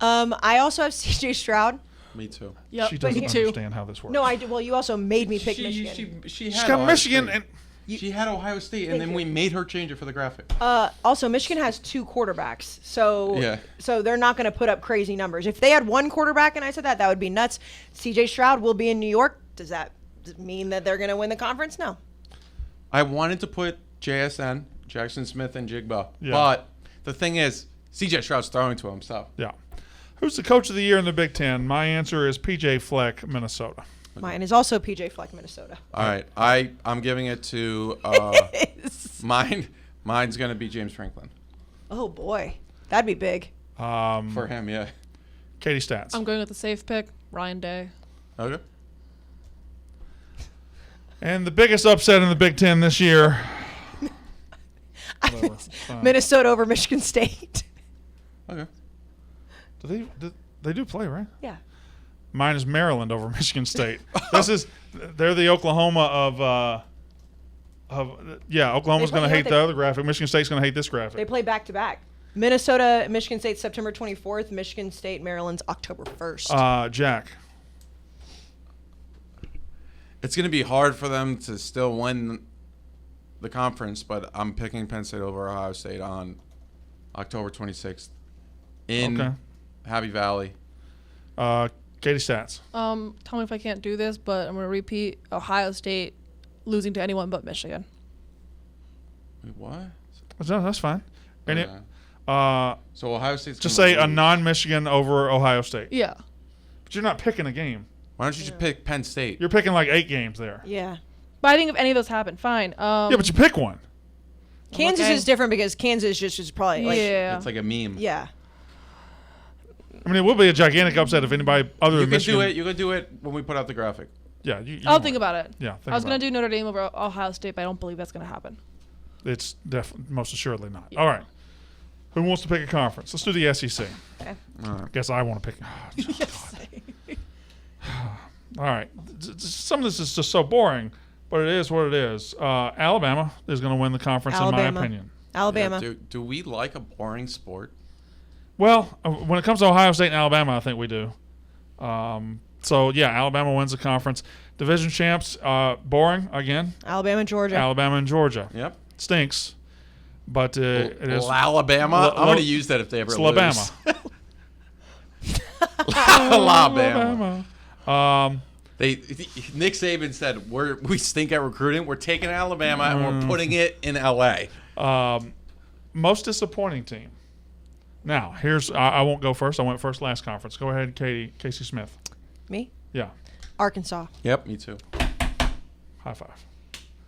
S3: I also have C.J. Stroud.
S2: Me too.
S4: Yep.
S1: She doesn't
S4: me too.
S1: understand how this works.
S3: No, I do. Well, you also made me pick Michigan.
S2: She had
S1: She's got
S2: Ohio
S1: Michigan
S2: State.
S1: and
S2: She had Ohio State, and then
S3: you.
S2: we made her change it for the graphic.
S3: Also, Michigan has 2 quarterbacks, so
S2: Yeah.
S3: so they're not going to put up crazy numbers. If they had 1 quarterback and I said that would be nuts. C.J. Stroud will be in New York. Does that mean that they're going to win the conference? No.
S2: I wanted to put JSN, Jackson Smith, and Jigba,
S1: Yeah.
S2: but the thing is, CJ Stroud's throwing to himself.
S1: yeah. Who's the coach of the year in the Big Ten? My answer is P.J. Fleck, Minnesota.
S3: Mine is also P.J. Fleck, Minnesota.
S2: All right, I'm giving it to mine's gonna be James Franklin
S3: Oh boy, that'd be big.
S2: for him. Yeah.
S1: Katie Stats.
S4: I'm going with the safe pick, Ryan Day.
S2: Okay.
S1: And the biggest upset in the Big Ten this year. Whatever.
S3: Minnesota over Michigan State.
S2: Okay.
S1: They do play, right?
S3: Yeah.
S1: Mine is Maryland over Michigan State. They're the Oklahoma of Oklahoma's
S3: They play-
S1: going to
S3: you know
S1: hate
S3: they-
S1: the other graphic. Michigan State's going to hate this graphic.
S3: They play back to back. Minnesota, Michigan State, September 24th. Michigan State, Maryland's October 1st.
S1: Jack.
S2: It's going to be hard for them to still win the conference, but I'm picking Penn State over Ohio State on October 26th in Happy Valley.
S1: Katie Stats.
S4: Tell me if I can't do this, but I'm going to repeat Ohio State losing to anyone but Michigan.
S2: Wait, what?
S1: No, that's fine. And
S2: so Ohio State's
S1: just
S2: gonna
S1: say a
S2: lose.
S1: non-Michigan over Ohio State.
S4: Yeah.
S1: But you're not picking a game.
S2: Why don't you just pick Penn State?
S1: You're picking like 8 games there.
S3: Yeah.
S4: But I think if any of those happen, fine.
S1: Yeah, but you pick one.
S3: Kansas
S4: Okay.
S3: is different because Kansas just is probably like,
S4: yeah.
S2: It's like a meme.
S3: yeah.
S1: I mean, it will be a gigantic upset if anybody other
S2: You
S1: than
S2: can
S1: Michigan.
S2: do it. You can do it when we put out the graphic.
S1: Yeah, you
S4: I'll
S1: want
S4: think about it.
S1: Yeah,
S4: I was
S1: going to
S4: do Notre Dame over Ohio State, but I don't believe that's going to happen.
S1: It's most assuredly not. All right. Who wants to pick a conference? Let's do the SEC.
S3: Okay.
S1: Guess I want to pick. All right. Some of this is just so boring, but it is what it is. Alabama is going to win the conference, in
S3: Alabama.
S1: my opinion.
S3: Alabama.
S2: Yeah, do we like a boring sport?
S1: Well, when it comes to Ohio State and Alabama, I think we do. So, yeah, Alabama wins the conference. Division champs, boring again.
S3: Alabama, Georgia.
S1: Alabama and Georgia.
S2: Yep.
S1: Stinks, but it is.
S2: Alabama. I'm going to use that if they ever
S1: It's
S2: lose.
S1: Alabama.
S2: Alabama.
S1: Alabama.
S2: Nick Saban said we stink at recruiting. We're taking Alabama and we're putting it in LA.
S1: Most disappointing team. Now, I won't go first. I went first last conference. Go ahead, Kayce Smith.
S3: Me?
S1: Yeah.
S3: Arkansas.
S2: Yep, me too.
S1: High five.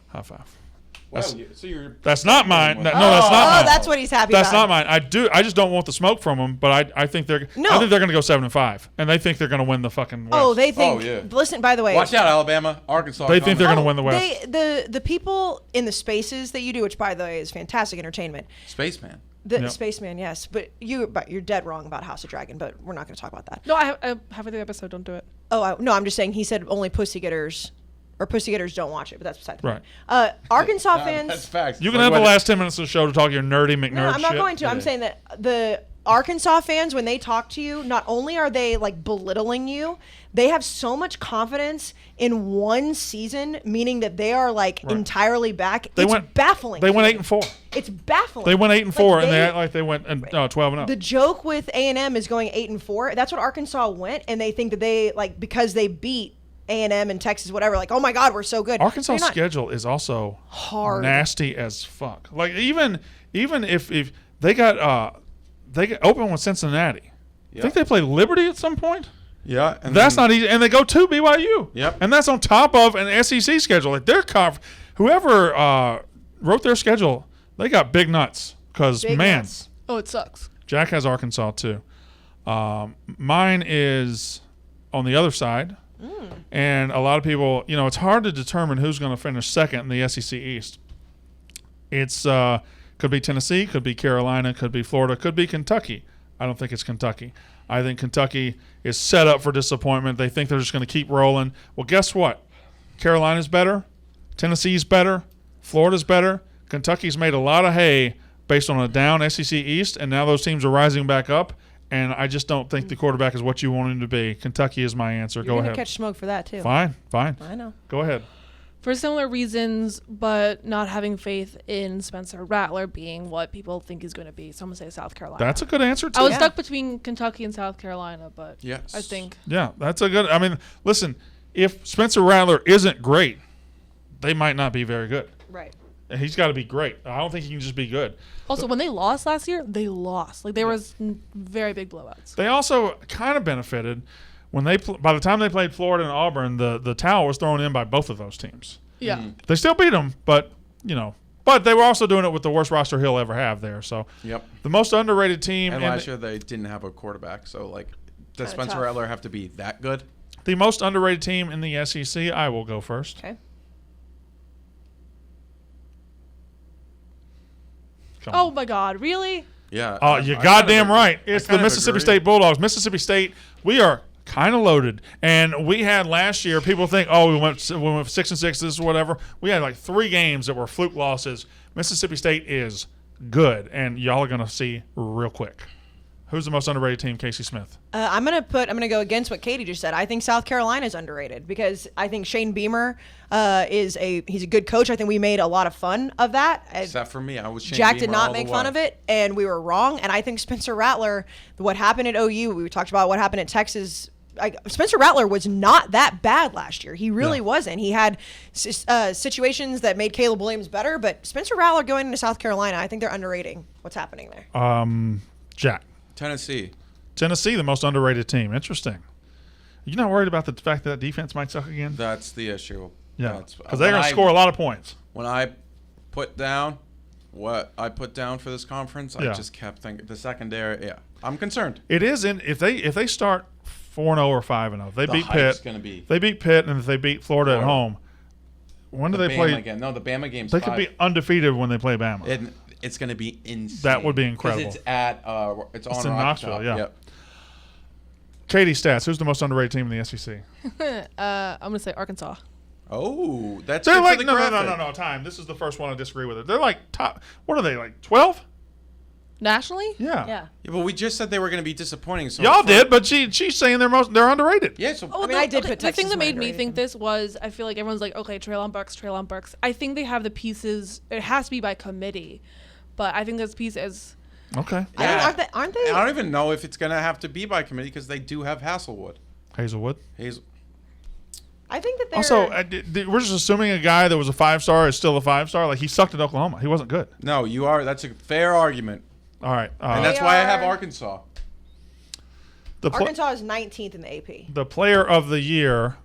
S1: High five.
S2: Wow,
S1: That's-
S2: so you're
S1: That's not mine. No, that's not
S3: Oh,
S1: mine.
S3: that's what he's happy
S1: That's
S3: about.
S1: not mine. I just don't want the smoke from them. But I think they're.
S3: No.
S1: I think they're going to go 7-5, and they think they're going to win the fucking West.
S3: Oh, they think.
S2: Oh, yeah.
S3: Listen, by the way.
S2: watch out, Alabama, Arkansas.
S1: They think they're
S2: coming.
S1: going to win the West.
S3: The people in the spaces that you do, which by the way is fantastic entertainment.
S2: Spaceman.
S3: The
S1: Yep.
S3: Spaceman, yes, but you're dead wrong about House of Dragon, but we're not going to talk about that.
S4: No, I halfway through the episode, don't do it.
S3: Oh, no, I'm just saying he said only pussy getters don't watch it, but that's beside the
S1: Right.
S3: point. Arkansas
S2: Nah,
S3: fans.
S2: That's facts.
S1: You can have the last 10 minutes of the show to talk your nerdy McNerd
S3: No, I'm not
S1: shit.
S3: going to. I'm
S2: Yeah.
S3: saying that the Arkansas fans, when they talk to you, not only are they like belittling you, they have so much confidence in one season, meaning that they are like entirely back. It's baffling.
S1: They
S3: to
S1: went
S3: me.
S1: 8-4.
S3: It's baffling.
S1: They went 8-4, and they
S3: they-
S1: act like they went 12-0.
S3: The joke with A&M is going 8-4. That's what Arkansas went, and they think that they like because they beat A&M and Texas, whatever. Like, oh my God, we're so good.
S1: Arkansas'
S3: They're not
S1: schedule is also
S3: hard.
S1: nasty as fuck. Like even if they got open with Cincinnati, I think they play Liberty at some point.
S2: Yeah. And
S1: That's
S2: then-
S1: not easy, and they go to BYU.
S2: Yep.
S1: And that's on top of an SEC schedule. Like whoever wrote their schedule, they got big nuts. Because
S3: Big
S1: man,
S3: nuts.
S4: Oh, it sucks.
S1: Jack has Arkansas too. Mine is on the other side. And a lot of people, it's hard to determine who's going to finish second in the SEC East. It's could be Tennessee, could be Carolina, could be Florida, could be Kentucky. I don't think it's Kentucky. I think Kentucky is set up for disappointment. They think they're just going to keep rolling. Well, guess what? Carolina's better. Tennessee's better. Florida's better. Kentucky's made a lot of hay based on a down SEC East, and now those teams are rising back up. And I just don't think the quarterback is what you want him to be. Kentucky is my answer.
S3: You're
S1: Go
S3: gonna
S1: ahead.
S3: catch smoke for that too.
S1: Fine.
S3: I know.
S1: Go ahead.
S4: For similar reasons, but not having faith in Spencer Rattler being what people think he's going to be. So I'm going to say South Carolina.
S1: That's a good answer, too.
S4: I was
S3: Yeah.
S4: stuck between Kentucky and South Carolina, but
S2: Yes.
S4: I think
S1: Yeah, that's a good. I mean, listen, if Spencer Rattler isn't great, they might not be very good.
S3: Right.
S1: He's got to be great. I don't think he can just be good.
S4: also when they lost last year, they lost. Like there was very big blowouts.
S1: They also kind of benefited when by the time they played Florida and Auburn, the towel was thrown in by both of those teams.
S4: Yeah.
S1: They still beat them, but but they were also doing it with the worst roster he'll ever have there. So
S2: Yep.
S1: the most underrated team
S2: And
S1: in
S2: last year they didn't have a quarterback, so like, does
S3: Kinda
S2: Spencer
S3: tough.
S2: Rattler have to be that good?
S1: the most underrated team in the SEC. I will go first.
S3: Okay.
S1: Come
S4: Oh
S1: on.
S4: my God, really?
S2: Yeah.
S1: Oh, you're goddamn right. It's the
S2: kind of
S1: Mississippi
S2: agree.
S1: State Bulldogs. Mississippi State, we are kind of loaded. And we had last year, people think, we went 6-6, this or whatever. We had like 3 games that were fluke losses. Mississippi State is good, and y'all are going to see real quick. Who's the most underrated team? Kayce Smith.
S3: I'm gonna go against what Katie just said. I think South Carolina is underrated because I think Shane Beamer he's a good coach. I think we made a lot of fun of that.
S2: Except for me, I was Shane
S3: Jack
S2: Beamer
S3: did not
S2: all
S3: make
S2: the
S3: fun
S2: way.
S3: of it, and we were wrong. And I think Spencer Rattler, what happened at OU, we talked about what happened at Texas. Spencer Rattler was not that bad last year. He really wasn't. He had situations that made Caleb Williams better, but Spencer Rattler going into South Carolina, I think they're underrating what's happening there.
S1: Jack.
S2: Tennessee,
S1: the most underrated team. Interesting. You're not worried about the fact that defense might suck again?
S2: that's the issue.
S1: Yeah, because they're going to score a lot of points.
S2: When I put down what I put down for this conference, I
S1: Yeah.
S2: just kept thinking the secondary. Yeah, I'm concerned.
S1: It is if they start 4-0 or 5-0, if they
S2: The
S1: beat
S2: hype's
S1: Pitt.
S2: gonna be-
S1: If they beat Pitt, and if they beat Florida at
S2: Florida.
S1: home, when do
S2: The
S1: they
S2: Bama
S1: play?
S2: again? No, the Bama game's
S1: They
S2: 5.
S1: could be undefeated when they play Bama.
S2: It's going to be insane.
S1: That would be
S2: 'Cause
S1: incredible.
S2: It's at it's on
S1: in
S2: Rocky
S1: Knoxville,
S2: Top.
S1: yeah.
S2: Yep.
S1: Katie stats. Who's the most underrated team in the SEC?
S4: I'm gonna say Arkansas.
S2: Oh, that's
S1: They're
S2: good
S1: like
S2: for the graphic.
S1: no. Time. This is the first one I disagree with it. They're like top. What are they like? 12?
S4: Nationally?
S1: Yeah.
S4: Yeah.
S2: Yeah, but we just said they were going to be disappointing. So
S1: Y'all did, but she's saying they're underrated.
S2: Yeah. So
S4: Oh,
S3: I mean, I did put
S4: the thing
S3: Texas
S4: that made me
S3: underrated.
S4: think this was I feel like everyone's like, okay, Treylon Burks. I think they have the pieces. It has to be by committee, but I think those pieces.
S1: Okay.
S3: I mean, aren't they?
S2: I don't even know if it's going to have to be by committee because they do have Hasselwood.
S1: Hazelwood.
S3: I think that they're
S1: Also, we're just assuming a guy that was a 5-star is still a 5-star. Like he sucked at Oklahoma. He wasn't good.
S2: No, you are. That's a fair argument,
S1: All right.
S2: and that's why I have
S3: are-
S2: Arkansas.
S3: Arkansas is 19th in the AP.
S1: The player of the year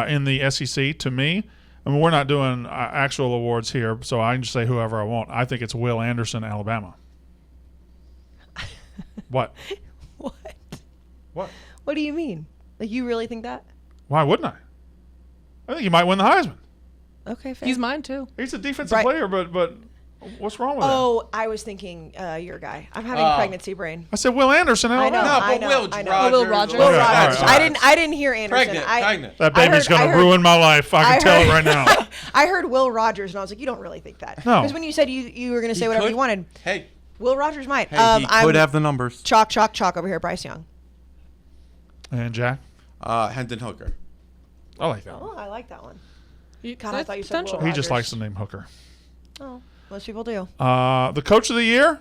S1: in the SEC to me. I mean, we're not doing actual awards here, so I can just say whoever I want. I think it's Will Anderson, Alabama. What?
S3: What?
S1: What?
S3: What do you mean? Like you really think that?
S1: Why wouldn't I? I think he might win the Heisman.
S3: Okay, fair.
S4: He's mine too.
S1: He's a defensive
S3: Right.
S1: player, but what's wrong with that?
S3: Oh, I was thinking your guy. I'm having pregnancy brain.
S1: I said Will Anderson,
S3: I know.
S1: Alabama.
S2: No,
S3: I
S2: but
S3: know,
S2: Will
S3: I know.
S2: Rogers.
S4: Will Rogers.
S3: Will
S1: Okay, all
S3: Rogers.
S1: right, all right.
S3: I didn't hear Anderson.
S2: Pregnant.
S1: That
S3: I
S1: baby's
S3: heard-
S1: going to ruin my life. I can tell it right now.
S3: I heard Will Rogers, and I was like, you don't really think that.
S1: No.
S3: Because when you said you were going to say whatever you wanted,
S2: Hey,
S3: Will Rogers might.
S2: he
S3: I'm
S2: could have the numbers.
S3: chalk over here, Bryce Young.
S1: And Jack?
S2: Hendon Hooker.
S1: I like that one.
S3: Oh, I like that one.
S4: You,
S3: God, I
S4: that's
S3: thought you said
S4: potential.
S3: Will
S1: He just
S3: Rogers.
S1: likes the name Hooker.
S3: Oh, most people do.
S1: The coach of the year?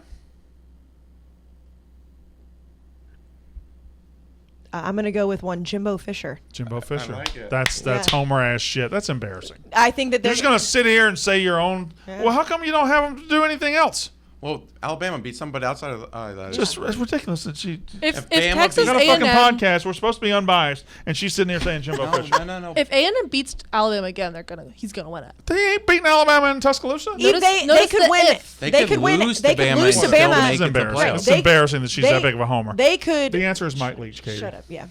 S3: I'm going to go with one, Jimbo Fisher.
S1: Jimbo Fisher.
S2: like it.
S1: That's
S3: Yeah.
S1: Homer ass shit. That's embarrassing.
S3: I think that
S1: You're
S3: they're
S1: just going to sit here and say your own.
S3: Yeah.
S1: Well, how come you don't have him to do anything else?
S2: Well, Alabama beat somebody outside of that.
S1: Just it's ridiculous that she.
S4: If
S2: If Bama
S4: Texas
S1: We got a fucking
S4: A&M
S1: podcast. We're supposed to be unbiased, and she's sitting here saying Jimbo Fisher.
S2: No.
S4: if A&M beats Alabama again, he's gonna win it.
S1: They ain't beating Alabama in Tuscaloosa.
S3: If they
S4: notice
S3: could
S4: the
S3: win.
S4: if.
S2: They could
S3: win.
S2: lose
S3: They
S2: to
S3: could
S2: Bama
S3: lose
S2: and
S3: to
S2: still
S3: Bama.
S2: make
S1: It's
S2: it to
S1: embarrassing.
S2: playoffs.
S1: It's
S3: They-
S1: embarrassing that she's that big of a homer.
S3: They could.
S1: The answer is Mike Leach, Katie.
S3: Shut up. Yeah.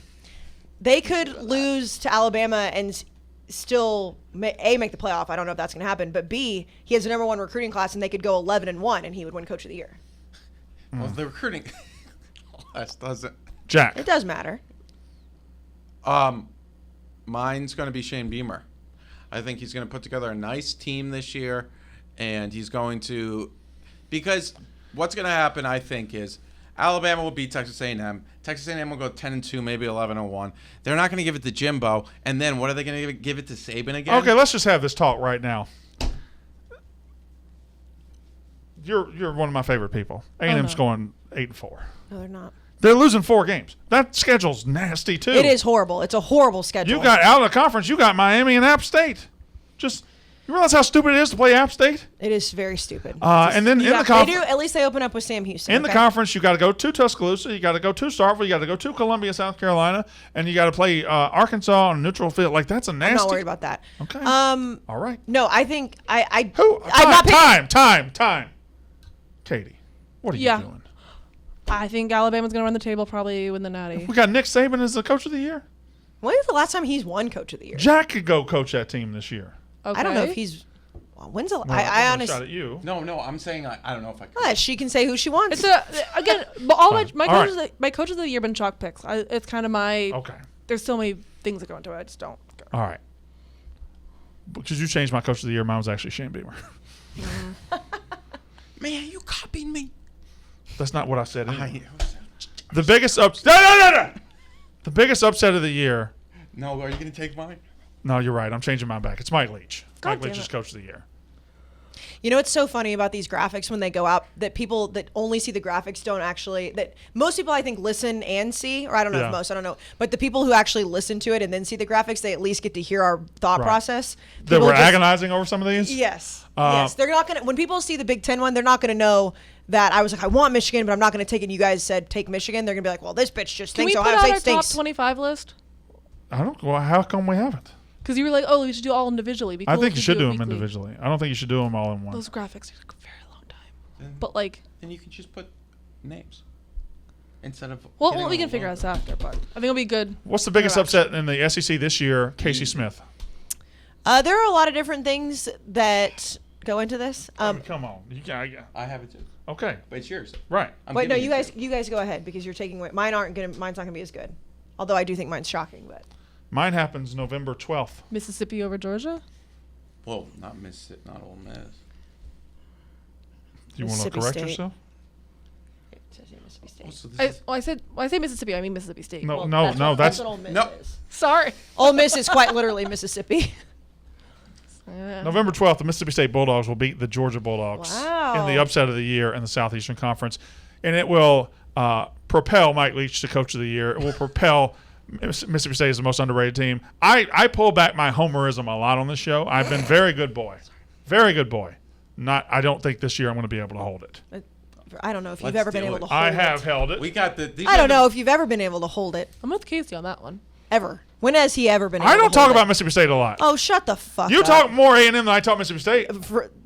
S3: They could lose to Alabama and still A, make the playoff. I don't know if that's going to happen, but B, he has the number 1 recruiting class, and they could go 11-1, and he would win Coach of the Year.
S2: Well, the recruiting class doesn't.
S1: Jack.
S3: It does matter.
S2: Mine's going to be Shane Beamer. I think he's going to put together a nice team this year, and he's going to, because what's going to happen, I think, is Alabama will beat Texas A&M. Texas A&M will go 10-2, maybe 11-1. They're not going to give it to Jimbo, and then what are they going to give it to Saban again?
S1: Okay, let's just have this talk right now. You're one of my favorite people. A&M's going 8-4.
S3: No, they're not.
S1: They're losing 4 games. That schedule's nasty too.
S3: It is horrible. It's a horrible schedule.
S1: You got out of the conference. You got Miami and App State. Just you realize how stupid it is to play App State.
S3: It is very stupid.
S1: And then in the
S3: They
S1: conference,
S3: do. At least they open up with Sam Houston.
S1: in the
S3: okay?
S1: conference, you got to go to Tuscaloosa. You got to go to Starkville. You got to go to Columbia, South Carolina, and you got to play Arkansas on a neutral field. Like that's a nasty.
S3: I'm not worried about that.
S1: Okay. All right.
S3: No, I think I.
S1: Who?
S3: I'm not paying.
S1: Time. Katie, what are you doing?
S4: I think Alabama's gonna run the table, probably win the Natty.
S1: We got Nick Saban as the coach of the year.
S3: When was the last time he's won Coach of the Year?
S1: Jack could go coach that team this year.
S4: Okay.
S3: I don't know if he's. When's the?
S1: Well,
S3: I
S1: I'm
S3: honestly.
S1: shot at you.
S2: No, I'm saying I don't know if I could.
S3: Well, she can say who she wants.
S4: It's again, but all my
S1: All
S4: coaches, my coaches of the year been chalk picks. It's kind of my.
S1: Okay.
S4: There's so many things that go into it. I just don't.
S1: All right. Because you changed my coach of the year. Mine was actually Shane Beamer.
S2: Man, you copied me.
S1: That's not what I said. Anyway. The biggest no. The biggest upset of the year.
S2: No, are you going to take mine?
S1: No, you're right. I'm changing mine back. It's Mike Leach.
S4: God
S1: Mike Leach
S4: damn
S1: is
S4: it.
S1: coach of the year.
S3: You know what's so funny about these graphics when they go out that people that only see the graphics don't actually that most people I think listen and see, or I don't know
S1: Yeah.
S3: if most, I don't know, but the people who actually listen to it and then see the graphics, they at least get to hear our thought
S1: Right.
S3: process.
S1: That
S3: People
S1: we're
S3: just-
S1: agonizing over some of these.
S3: Yes. Yes. They're not gonna when people see the Big Ten one, they're not gonna know that I was like, I want Michigan, but I'm not gonna take it. You guys said take Michigan. They're gonna be like, well, this bitch just
S4: Can we
S3: thinks
S4: put
S3: Ohio
S4: out
S3: State
S4: our top
S3: stinks.
S4: 25 list?
S1: I don't. Well, how come we haven't?
S4: Because you were like, oh, we should do all individually. Be
S1: I
S4: cool
S1: think
S4: if
S1: you
S4: we
S1: should do
S4: it
S1: them
S4: weekly.
S1: individually. I don't think you should do them all in one.
S4: Those graphics take a very long time.
S2: Then,
S4: But like,
S2: then you can just put names instead of.
S4: well,
S2: getting
S4: we
S2: them
S4: can figure
S2: all
S4: this after. But I think it'll be good.
S1: What's the biggest
S4: interaction.
S1: upset in the SEC this year? Casey Smith.
S3: There are a lot of different things that go into this.
S1: I mean, come on. You can,
S2: I have it too,
S1: okay.
S2: but it's yours.
S1: Right.
S2: I'm
S3: Wait, no,
S2: giving
S3: you
S2: it to
S3: guys, you guys go ahead because you're taking away. Mine's not gonna be as good. Although I do think mine's shocking, but
S1: Mine happens November 12th.
S4: Mississippi over Georgia.
S2: Well, not Mississippi, not Ole Miss.
S1: Do you want to
S3: Mississippi
S1: correct
S3: State.
S1: yourself?
S3: it says here Mississippi State.
S2: So this
S4: I,
S2: is-
S4: well, I said when I say Mississippi, I mean Mississippi State.
S1: No,
S4: Well,
S1: no,
S4: that's
S1: no.
S4: what-
S1: That's
S3: what Ole Miss
S2: No.
S3: is.
S4: Sorry.
S3: Ole Miss is quite literally Mississippi.
S4: Yeah.
S1: November 12th. The Mississippi State Bulldogs will beat the Georgia Bulldogs
S3: Wow.
S1: in the upset of the year in the Southeastern Conference, and it will propel Mike Leach to coach of the year. It will propel Mississippi State as the most underrated team. I pull back my homerism a lot on this show. I've been very good boy. Very good boy. I don't think this year I'm going to be able to hold it.
S3: I don't know if you've
S2: Let's
S3: ever been
S2: do
S3: able
S2: it.
S3: to hold
S1: I
S3: it.
S1: have held it.
S2: we got the. These
S3: I
S2: are
S3: don't
S2: the-
S3: know if you've ever been able to hold it
S4: I'm with Casey on that one.
S3: ever. When has he ever been? Able
S1: I don't
S3: to
S1: talk
S3: hold
S1: about
S3: it?
S1: Mississippi State a lot.
S3: Oh, shut the fuck
S1: You
S3: up.
S1: talk more A&M than I talk Mississippi State.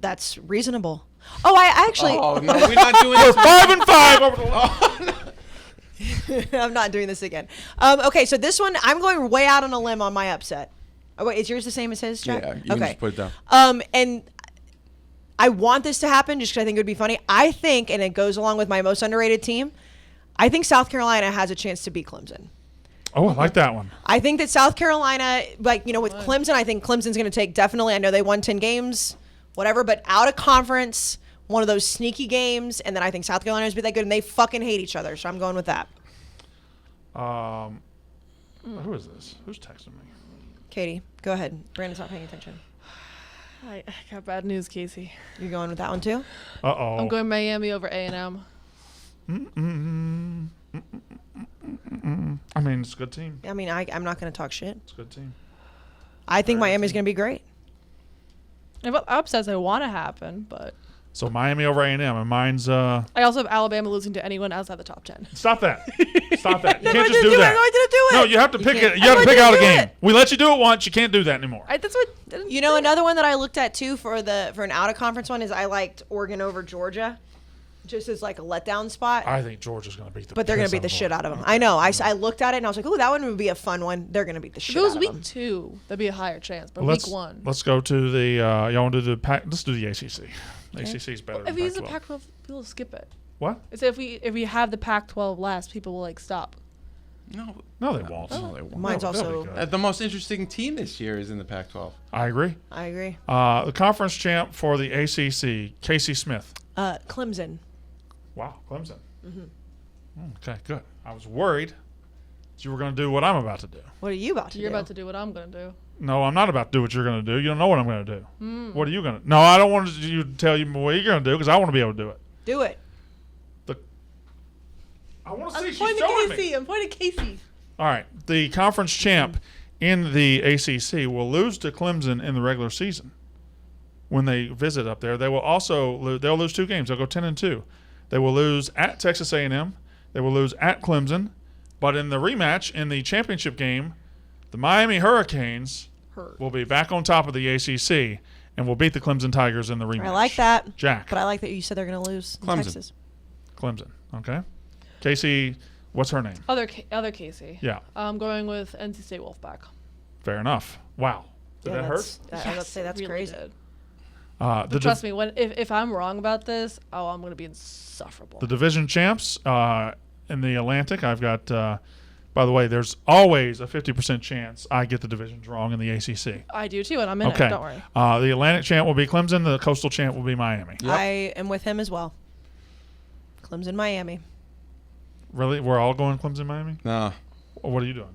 S3: That's reasonable. Oh, I actually.
S2: Oh no, we're not doing
S1: We're
S2: this.
S1: 5-5 over the
S3: I'm not doing this again. Okay, so this one I'm going way out on a limb on my upset. Oh wait, is yours the same as his, Jack?
S2: Yeah, you can just put it down.
S3: And I want this to happen just because I think it would be funny. I think, and it goes along with my most underrated team. I think South Carolina has a chance to beat Clemson.
S1: Oh, I like that one.
S3: I think that South Carolina, like, with Clemson, I think Clemson's going to take definitely. I know they won 10 games, whatever, but out of conference, one of those sneaky games, and then I think South Carolina's be that good, and they fucking hate each other, so I'm going with that.
S1: Who is this? Who's texting me?
S3: Katie, go ahead. Brandon's not paying attention.
S4: I got bad news, Casey.
S3: You're going with that one too?
S1: Uh-oh.
S4: I'm going Miami over A&M.
S1: I mean, it's a good team.
S3: I mean, I'm not going to talk shit.
S1: It's a good team.
S3: I think
S1: Very good
S3: Miami's
S1: team.
S3: going to be great.
S4: I have upsets I want to happen, but
S1: So Miami over A&M, and mine's
S4: I also have Alabama losing to anyone outside the top 10.
S1: stop that. Stop that. You
S3: I'm
S1: can't
S3: going
S1: just
S3: to
S1: do
S3: I'm
S1: that.
S3: going to do it.
S1: No, you have to pick
S3: can't.
S1: it. You have to
S3: I'm
S1: pick
S3: going
S1: out
S3: to
S1: a
S3: do
S1: game.
S3: it.
S1: We let you do it once. You can't do that anymore.
S4: That's what.
S3: Another one that I looked at too for an out of conference one is I liked Oregon over Georgia, just as like a letdown spot.
S1: I think Georgia's going to beat the.
S3: But they're going to beat the shit out of them. I know. I looked at it and I was like, "Ooh, that one would be a fun one." They're going to beat the
S4: If
S3: shit
S4: it was
S3: out of
S4: week
S3: them.
S4: 2, that'd be a higher chance. But
S1: Let's
S4: week 1.
S1: let's go to the. Y'all want to do the pack? Let's do the ACC. ACC is better.
S4: If
S1: than
S4: we use the
S1: Pac-12.
S4: Pac-12, people will skip it.
S1: What?
S4: It's if we have the Pac-12 last, people will like stop.
S2: No,
S1: No, they won't.
S2: No, they won't.
S3: Mine's
S1: They'll be
S3: also.
S1: good.
S2: The most interesting team this year is in the Pac-12.
S1: I agree.
S3: I agree.
S1: The conference champ for the ACC, Kayce Smith.
S3: Clemson.
S1: Wow, Clemson. Okay, good. I was worried that you were going to do what I'm about to do.
S3: What are you about to
S4: You're
S3: do?
S4: about to do what I'm gonna do.
S1: No, I'm not about to do what you're going to do. You don't know what I'm going to do. What are you going to? No, I don't want you to tell you what you're going to do because I want to be able to do it.
S3: Do it.
S1: I want to
S4: I'm
S1: see. She's
S4: pointing
S1: showing
S4: to
S1: me.
S4: Casey. I'm pointing to Casey.
S1: All right, the conference champ in the ACC will lose to Clemson in the regular season. When they visit up there, they will also they'll lose 2 games. They'll go 10-2. They will lose at Texas A&M. They will lose at Clemson. But in the rematch in the championship game, the Miami Hurricanes will be back on top of the ACC and will beat the Clemson Tigers in the rematch.
S3: I like that.
S1: Jack.
S3: But I like that you said they're going to lose in
S2: Clemson.
S3: Texas.
S1: Clemson. Okay. Casey, what's her name?
S4: Other Casey.
S1: Yeah.
S4: I'm going with NC State Wolfpack.
S1: Fair enough. Wow. Did that hurt?
S3: I would say that's
S4: Really
S3: crazy.
S4: did.
S1: The
S4: Trust me, if I'm wrong about this, I'm gonna be insufferable.
S1: The division champs in the Atlantic, I've got, by the way, there's always a 50% chance I get the divisions wrong in the ACC.
S4: I do too, and I'm in
S1: Okay.
S4: it. Don't worry.
S1: The Atlantic champ will be Clemson. The coastal champ will be Miami.
S3: I am with him as well. Clemson, Miami.
S1: Really? We're all going Clemson, Miami?
S2: No.
S1: Well, what are you doing?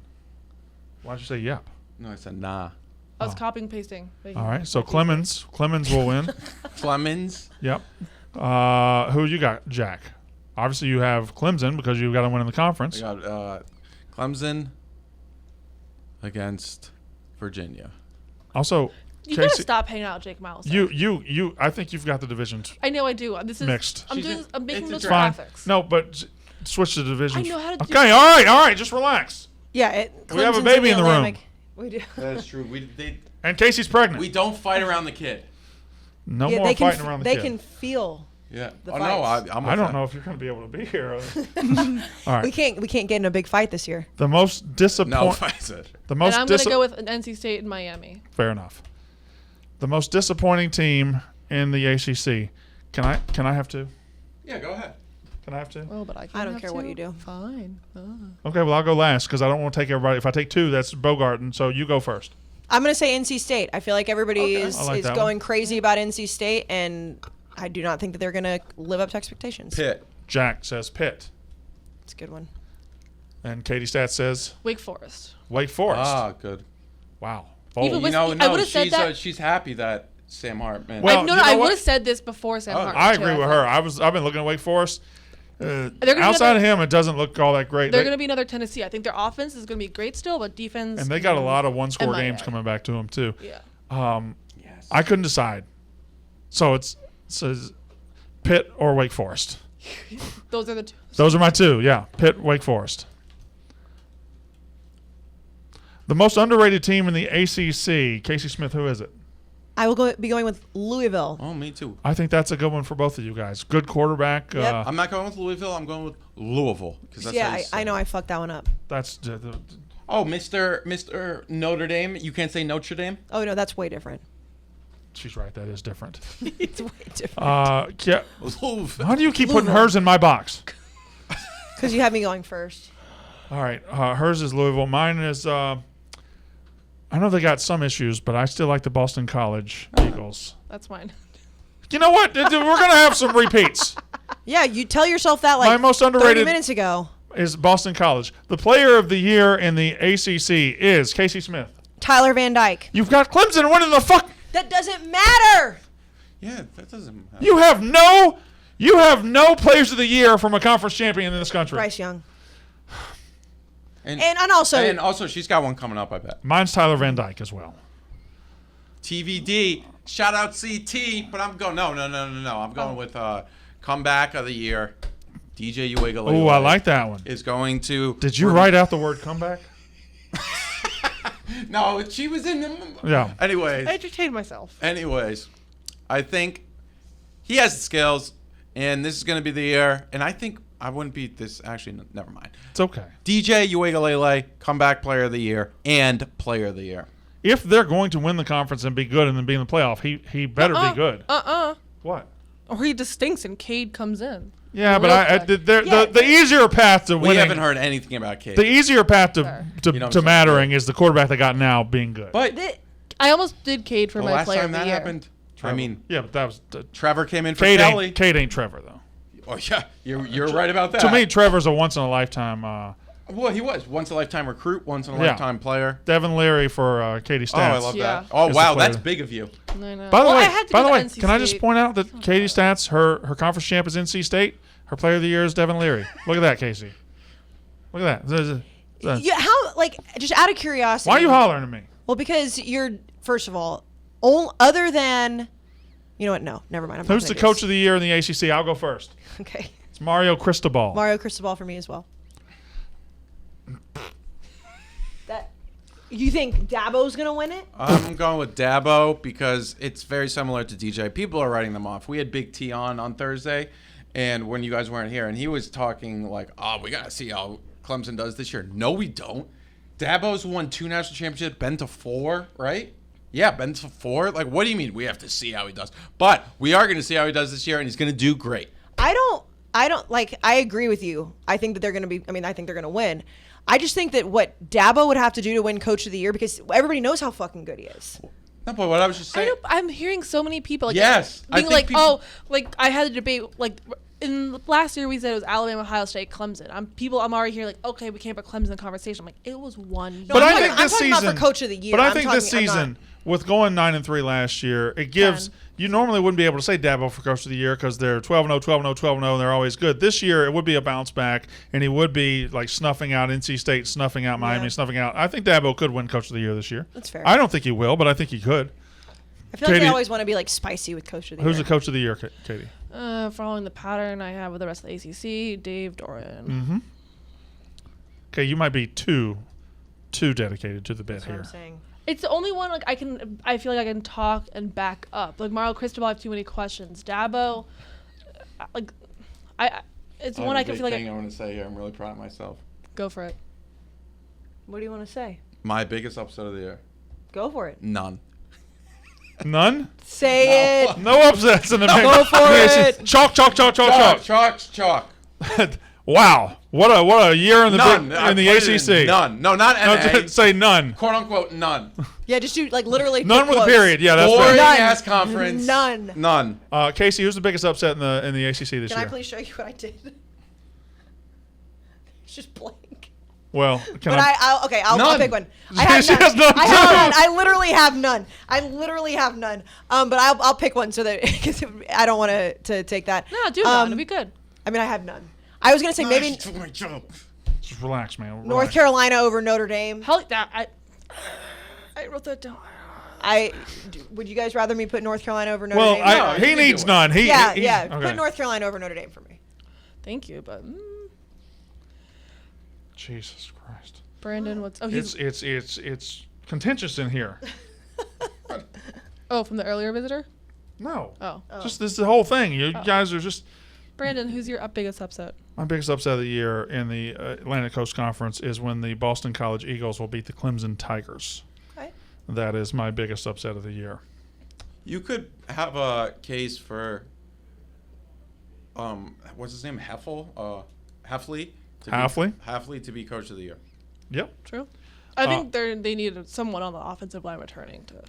S1: Why'd you say yep?
S2: No, I said nah.
S4: I was copying pasting.
S1: All right. So Clemens will win.
S2: Clemens.
S1: Yep. Who you got, Jack? Obviously, you have Clemson because you've got to win in the
S2: I
S1: conference.
S2: got Clemson against Virginia.
S1: Also,
S4: You gotta
S1: Kayce,
S4: stop hanging out with Jake Miles.
S1: you. I think you've got the divisions
S4: I know I do. This is
S1: mixed.
S4: I'm making
S2: it's
S4: those
S2: a
S1: Fine.
S4: graphics.
S1: No, but switch the divisions.
S4: I know how to do
S1: Okay. All right. Just relax.
S3: Yeah,
S1: We have a
S3: Clemson's
S1: baby in the room.
S3: Atlantic. We do.
S2: That's true.
S1: And Casey's pregnant.
S2: We don't fight around the kid.
S1: No
S3: Yeah,
S1: more
S3: they can
S1: fighting around the
S3: they
S1: kid.
S3: can feel.
S2: Yeah.
S3: The
S2: Oh no,
S3: fights.
S2: I'm.
S1: I don't know if you're going to be able to be here. All right.
S3: We can't get in a big fight this year.
S1: The most disappointing.
S2: No, I said.
S1: The
S4: And
S1: most
S4: I'm gonna go with an NC State and Miami.
S1: Fair enough. The most disappointing team in the ACC. Can I have two?
S2: Yeah, go ahead.
S1: Can I have two?
S4: Oh, but I can't.
S3: I don't
S4: have
S3: care what
S4: two?
S3: you do.
S4: Fine.
S1: Okay, well I'll go last because I don't want to take everybody. If I take two, that's Bogartin. So you go first.
S3: I'm gonna say NC State. I feel like everybody
S4: Okay.
S3: is
S1: I like that
S3: going crazy about NC State, and I do not think that they're gonna live up to expectations.
S2: Pitt.
S1: Jack says Pitt,
S3: It's a good one.
S1: and Katie Stat says
S4: Wake Forest.
S1: Wake Forest.
S2: Ah, good.
S1: Wow.
S4: Even
S1: Bold.
S4: with-
S2: No,
S4: I
S2: no,
S4: would've said
S2: she's
S4: that-
S2: she's happy that Sam Hartman.
S1: Well,
S4: No,
S1: you know
S4: I
S1: what?
S4: would have said this before Sam
S2: Oh,
S4: Hartman.
S1: I
S4: too,
S1: agree with
S4: thought.
S1: her. I've been looking at Wake Forest.
S4: They're gonna be
S1: Outside
S4: another-
S1: of him, it doesn't look all that great.
S4: They're going to be another Tennessee. I think their offense is going to be great still, but defense.
S1: and they got a lot of one-score
S4: And
S1: games
S4: Miami.
S1: coming back to them too.
S4: Yeah.
S2: Yes.
S1: I couldn't decide. So it says Pitt or Wake Forest.
S4: Those are the two.
S1: Those are my two. Yeah, Pitt, Wake Forest. The most underrated team in the ACC, Casey Smith. Who is it?
S3: I will be going with Louisville.
S2: Oh, me too.
S1: I think that's a good one for both of you guys. Good quarterback.
S3: Yep.
S2: I'm not going with Louisville. I'm going with Louisville because that's
S3: Yeah,
S2: how you
S3: I
S2: say
S3: know
S2: it.
S3: I fucked that one up.
S1: That's
S2: Oh, Mr. Notre Dame. You can't say Notre Dame.
S3: Oh no, that's way different.
S1: she's right. That is different.
S3: It's way different.
S1: Yeah.
S2: Louisville.
S1: Why do you keep putting hers in my box?
S3: Because you had me going first.
S1: All right. Hers is Louisville. Mine is. I know they got some issues, but I still like the Boston College Eagles.
S4: That's mine.
S1: You know what? We're gonna have some repeats.
S3: Yeah, you tell yourself that like
S1: My most
S3: 30
S1: underrated
S3: minutes ago.
S1: is Boston College. The player of the year in the ACC is Casey Smith.
S3: Tyler Van Dyke.
S1: You've got Clemson winning the fuck.
S3: That doesn't matter.
S2: Yeah, that doesn't matter.
S1: You have no players of the year from a conference champion in this country.
S3: Bryce Young.
S2: And
S3: also
S2: she's got one coming up, I bet.
S1: Mine's Tyler Van Dyke as well.
S2: TVD. Shout out CT, but I'm going. No. I'm going with comeback of the year. DJ Uiagalelei.
S1: Oh, I like that one.
S2: Is going to.
S1: Did you write out the word comeback?
S2: No, she was in the.
S1: Yeah.
S2: Anyways,
S4: I entertained myself.
S2: I think he has the skills, and this is going to be the year. And I think I wouldn't be this. Actually, never mind.
S1: It's okay.
S2: DJ Uiagalelei, comeback player of the year and player of the year.
S1: If they're going to win the conference and be good and then be in the playoff, he better be good. What?
S4: Or he just stinks and Cade comes in.
S1: Yeah, but
S4: Real quick.
S1: the easier path to
S2: We
S1: winning.
S2: haven't heard anything about Cade.
S1: The easier path
S2: You know
S1: to
S2: what I'm
S1: mattering is the quarterback they got now being good.
S2: but
S4: I almost did Cade for
S2: the
S4: my
S2: last
S4: player
S2: time
S4: of the
S2: that
S4: year.
S2: happened, I mean,
S1: yeah, but that was
S2: Trevor came in for
S1: Cade
S2: Kelly.
S1: ain't Trevor though.
S2: Oh yeah, you're right about that.
S1: To me, Trevor's a once in a lifetime.
S2: well, he was once in a lifetime recruit, once in a
S1: Yeah.
S2: lifetime player.
S1: Devin Leary for Katie Stats.
S2: Oh, I love
S4: Yeah.
S2: that. Oh
S1: Is
S2: wow,
S1: the
S2: that's
S1: player.
S2: big of you.
S4: I know.
S1: By the
S4: Well, I
S1: way,
S4: had to go to NC
S1: can I just
S4: State.
S1: point out that Katie Stats, her conference champ is NC State. Her player of the year is Devin Leary. Look at that, Casey. Look at that.
S3: Yeah, how like just out of curiosity.
S1: Why are you hollering at me?
S3: Well, because you're first of all, other than, you know what? No, never mind. I'm not
S1: Who's the
S3: gonna
S1: coach
S3: do
S1: of the year in the ACC? I'll go first.
S3: this. Okay,
S1: It's Mario Cristobal.
S3: Mario Cristobal for me as well. That you think Dabo's gonna win it?
S2: I'm going with Dabo because it's very similar to DJ. People are writing them off. We had Big T on Thursday, and when you guys weren't here, and he was talking like, "Oh, we gotta see how Clemson does this year." No, we don't. Dabo's won 2 national championships, been to 4, right? Yeah, been to 4. Like, what do you mean we have to see how he does? But we are going to see how he does this year, and he's going to do great.
S3: I don't like. I agree with you. I think that they're gonna be. I mean, I think they're gonna win. I just think that what Dabo would have to do to win Coach of the Year, because everybody knows how fucking good he is.
S2: No, but what I was just
S4: I
S2: saying.
S4: know, I'm hearing so many people like
S2: Yes, I
S4: being
S2: think
S4: like,
S2: people-
S4: oh, like I had a debate like in last year we said it was Alabama, Ohio State, Clemson. I'm already here like, okay, we can't put Clemson in the conversation. I'm like, it was one year.
S1: But
S3: I'm
S1: I think
S3: talking
S1: this
S3: about
S1: season,
S3: for coach of the year.
S1: But I
S3: I'm
S1: think
S3: talking-
S1: this
S3: I'm not-
S1: season, with going 9-3 last year, it gives you normally wouldn't be able to say Dabo for coach of the year because they're 12-0, 12-0, 12-0, and they're always good. This year it would be a bounce back, and he would be like snuffing out NC State, snuffing out Miami,
S3: Yeah.
S1: snuffing out. I think Dabo could win coach of the year this year.
S3: That's fair.
S1: I don't think he will, but I think he could.
S3: I feel like
S1: Katie-
S3: they always want to be like spicy with coach of the
S1: Who's
S3: year.
S1: the coach of the year, Katie?
S4: Following the pattern I have with the rest of the ACC, Dave Doran.
S1: Mm-hmm. Okay, you might be too dedicated to the bit
S3: That's what
S1: here.
S3: I'm saying.
S4: It's the only one like I feel like I can talk and back up. Like Mario Cristobal, I have too many questions. Dabo, like it's one I can feel like
S2: I'm going to say here. I'm really proud of myself.
S4: go for it.
S3: What do you want to say?
S2: My biggest upset of the year.
S3: Go for it.
S2: None.
S1: None?
S3: Say it.
S1: No upsets in the mix.
S3: Go for it.
S1: Chalk, chalk, chalk, chalk, chalk.
S2: Chalk.
S1: Wow, what a year in the
S2: None.
S1: in the ACC.
S2: None. No, not
S1: No,
S2: NA.
S1: say none.
S2: Quote unquote none.
S3: Yeah, just do like literally.
S1: None
S3: put
S1: with a
S3: quotes.
S1: period. Yeah, that's
S2: Boring
S1: fair.
S2: ass conference.
S3: None.
S2: None.
S1: Kayce, who's the biggest upset in the ACC this
S3: Can
S1: year?
S3: I please show you what I did? It's just blank.
S1: Well, can
S3: But
S1: I?
S3: I'll
S2: None.
S3: pick one. I have
S1: She
S3: none.
S1: has none,
S3: I have
S1: too.
S3: none. I literally have none. But I'll pick one so that because I don't want to take that.
S4: No, do that. It'll be good.
S3: I mean, I have none. I was gonna say maybe
S2: Took my job.
S1: Just relax, man. Relax.
S3: North Carolina over Notre Dame.
S4: Hell, that I wrote that down.
S3: Would you guys rather me put North Carolina over Notre
S1: Well,
S3: Dame?
S2: No,
S1: he
S2: you can
S1: needs
S2: do it.
S1: none.
S3: yeah.
S1: Okay.
S3: Put North Carolina over Notre Dame for me.
S4: Thank you, but
S1: Jesus Christ.
S4: Brandon, what's
S1: It's contentious in here.
S4: from the earlier visitor?
S1: No.
S4: Oh,
S1: Just this is the whole thing. You guys are just.
S4: Brandon, who's your biggest upset?
S1: My biggest upset of the year in the Atlantic Coast Conference is when the Boston College Eagles will beat the Clemson Tigers.
S3: Okay.
S1: That is my biggest upset of the year.
S2: You could have a case for what's his name? Heffley.
S1: Hafley
S2: to be coach of the year.
S1: Yep.
S4: True. I think they need someone on the offensive line returning to.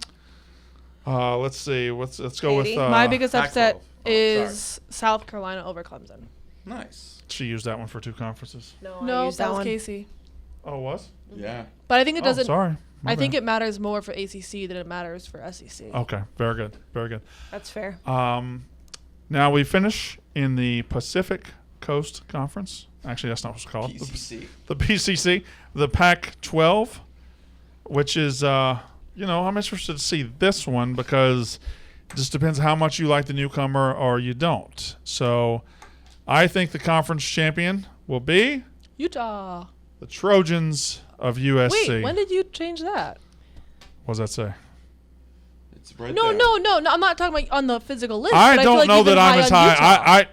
S1: Let's see. Let's go with.
S3: Katie?
S4: My biggest
S2: Pac-12.
S4: upset
S2: Oh,
S4: is South Carolina over Clemson.
S2: Nice.
S1: She used that one for 2 conferences.
S3: No,
S4: No,
S3: used
S4: that was
S3: one.
S4: Casey.
S1: Oh, it was?
S2: Yeah.
S4: But I think it doesn't.
S1: Sorry. My
S4: I think
S1: bad.
S4: it matters more for ACC than it matters for SEC.
S1: Okay. Very good. Very good.
S3: That's fair.
S1: Now we finish in the Pacific Coast Conference. Actually, that's not what it's called.
S2: PCC.
S1: The PCC, the Pac-12, which is, I'm interested to see this one because it just depends how much you like the newcomer or you don't. So I think the conference champion will be
S4: Utah.
S1: the Trojans of USC.
S4: Wait, when did you change that?
S1: What does that say?
S2: It's right
S4: No,
S2: there.
S4: no. I'm not talking about on the physical list.
S1: I
S4: but I
S1: don't
S4: feel like
S1: know
S4: you've been
S1: that I'm as
S4: on
S1: high.
S4: Utah.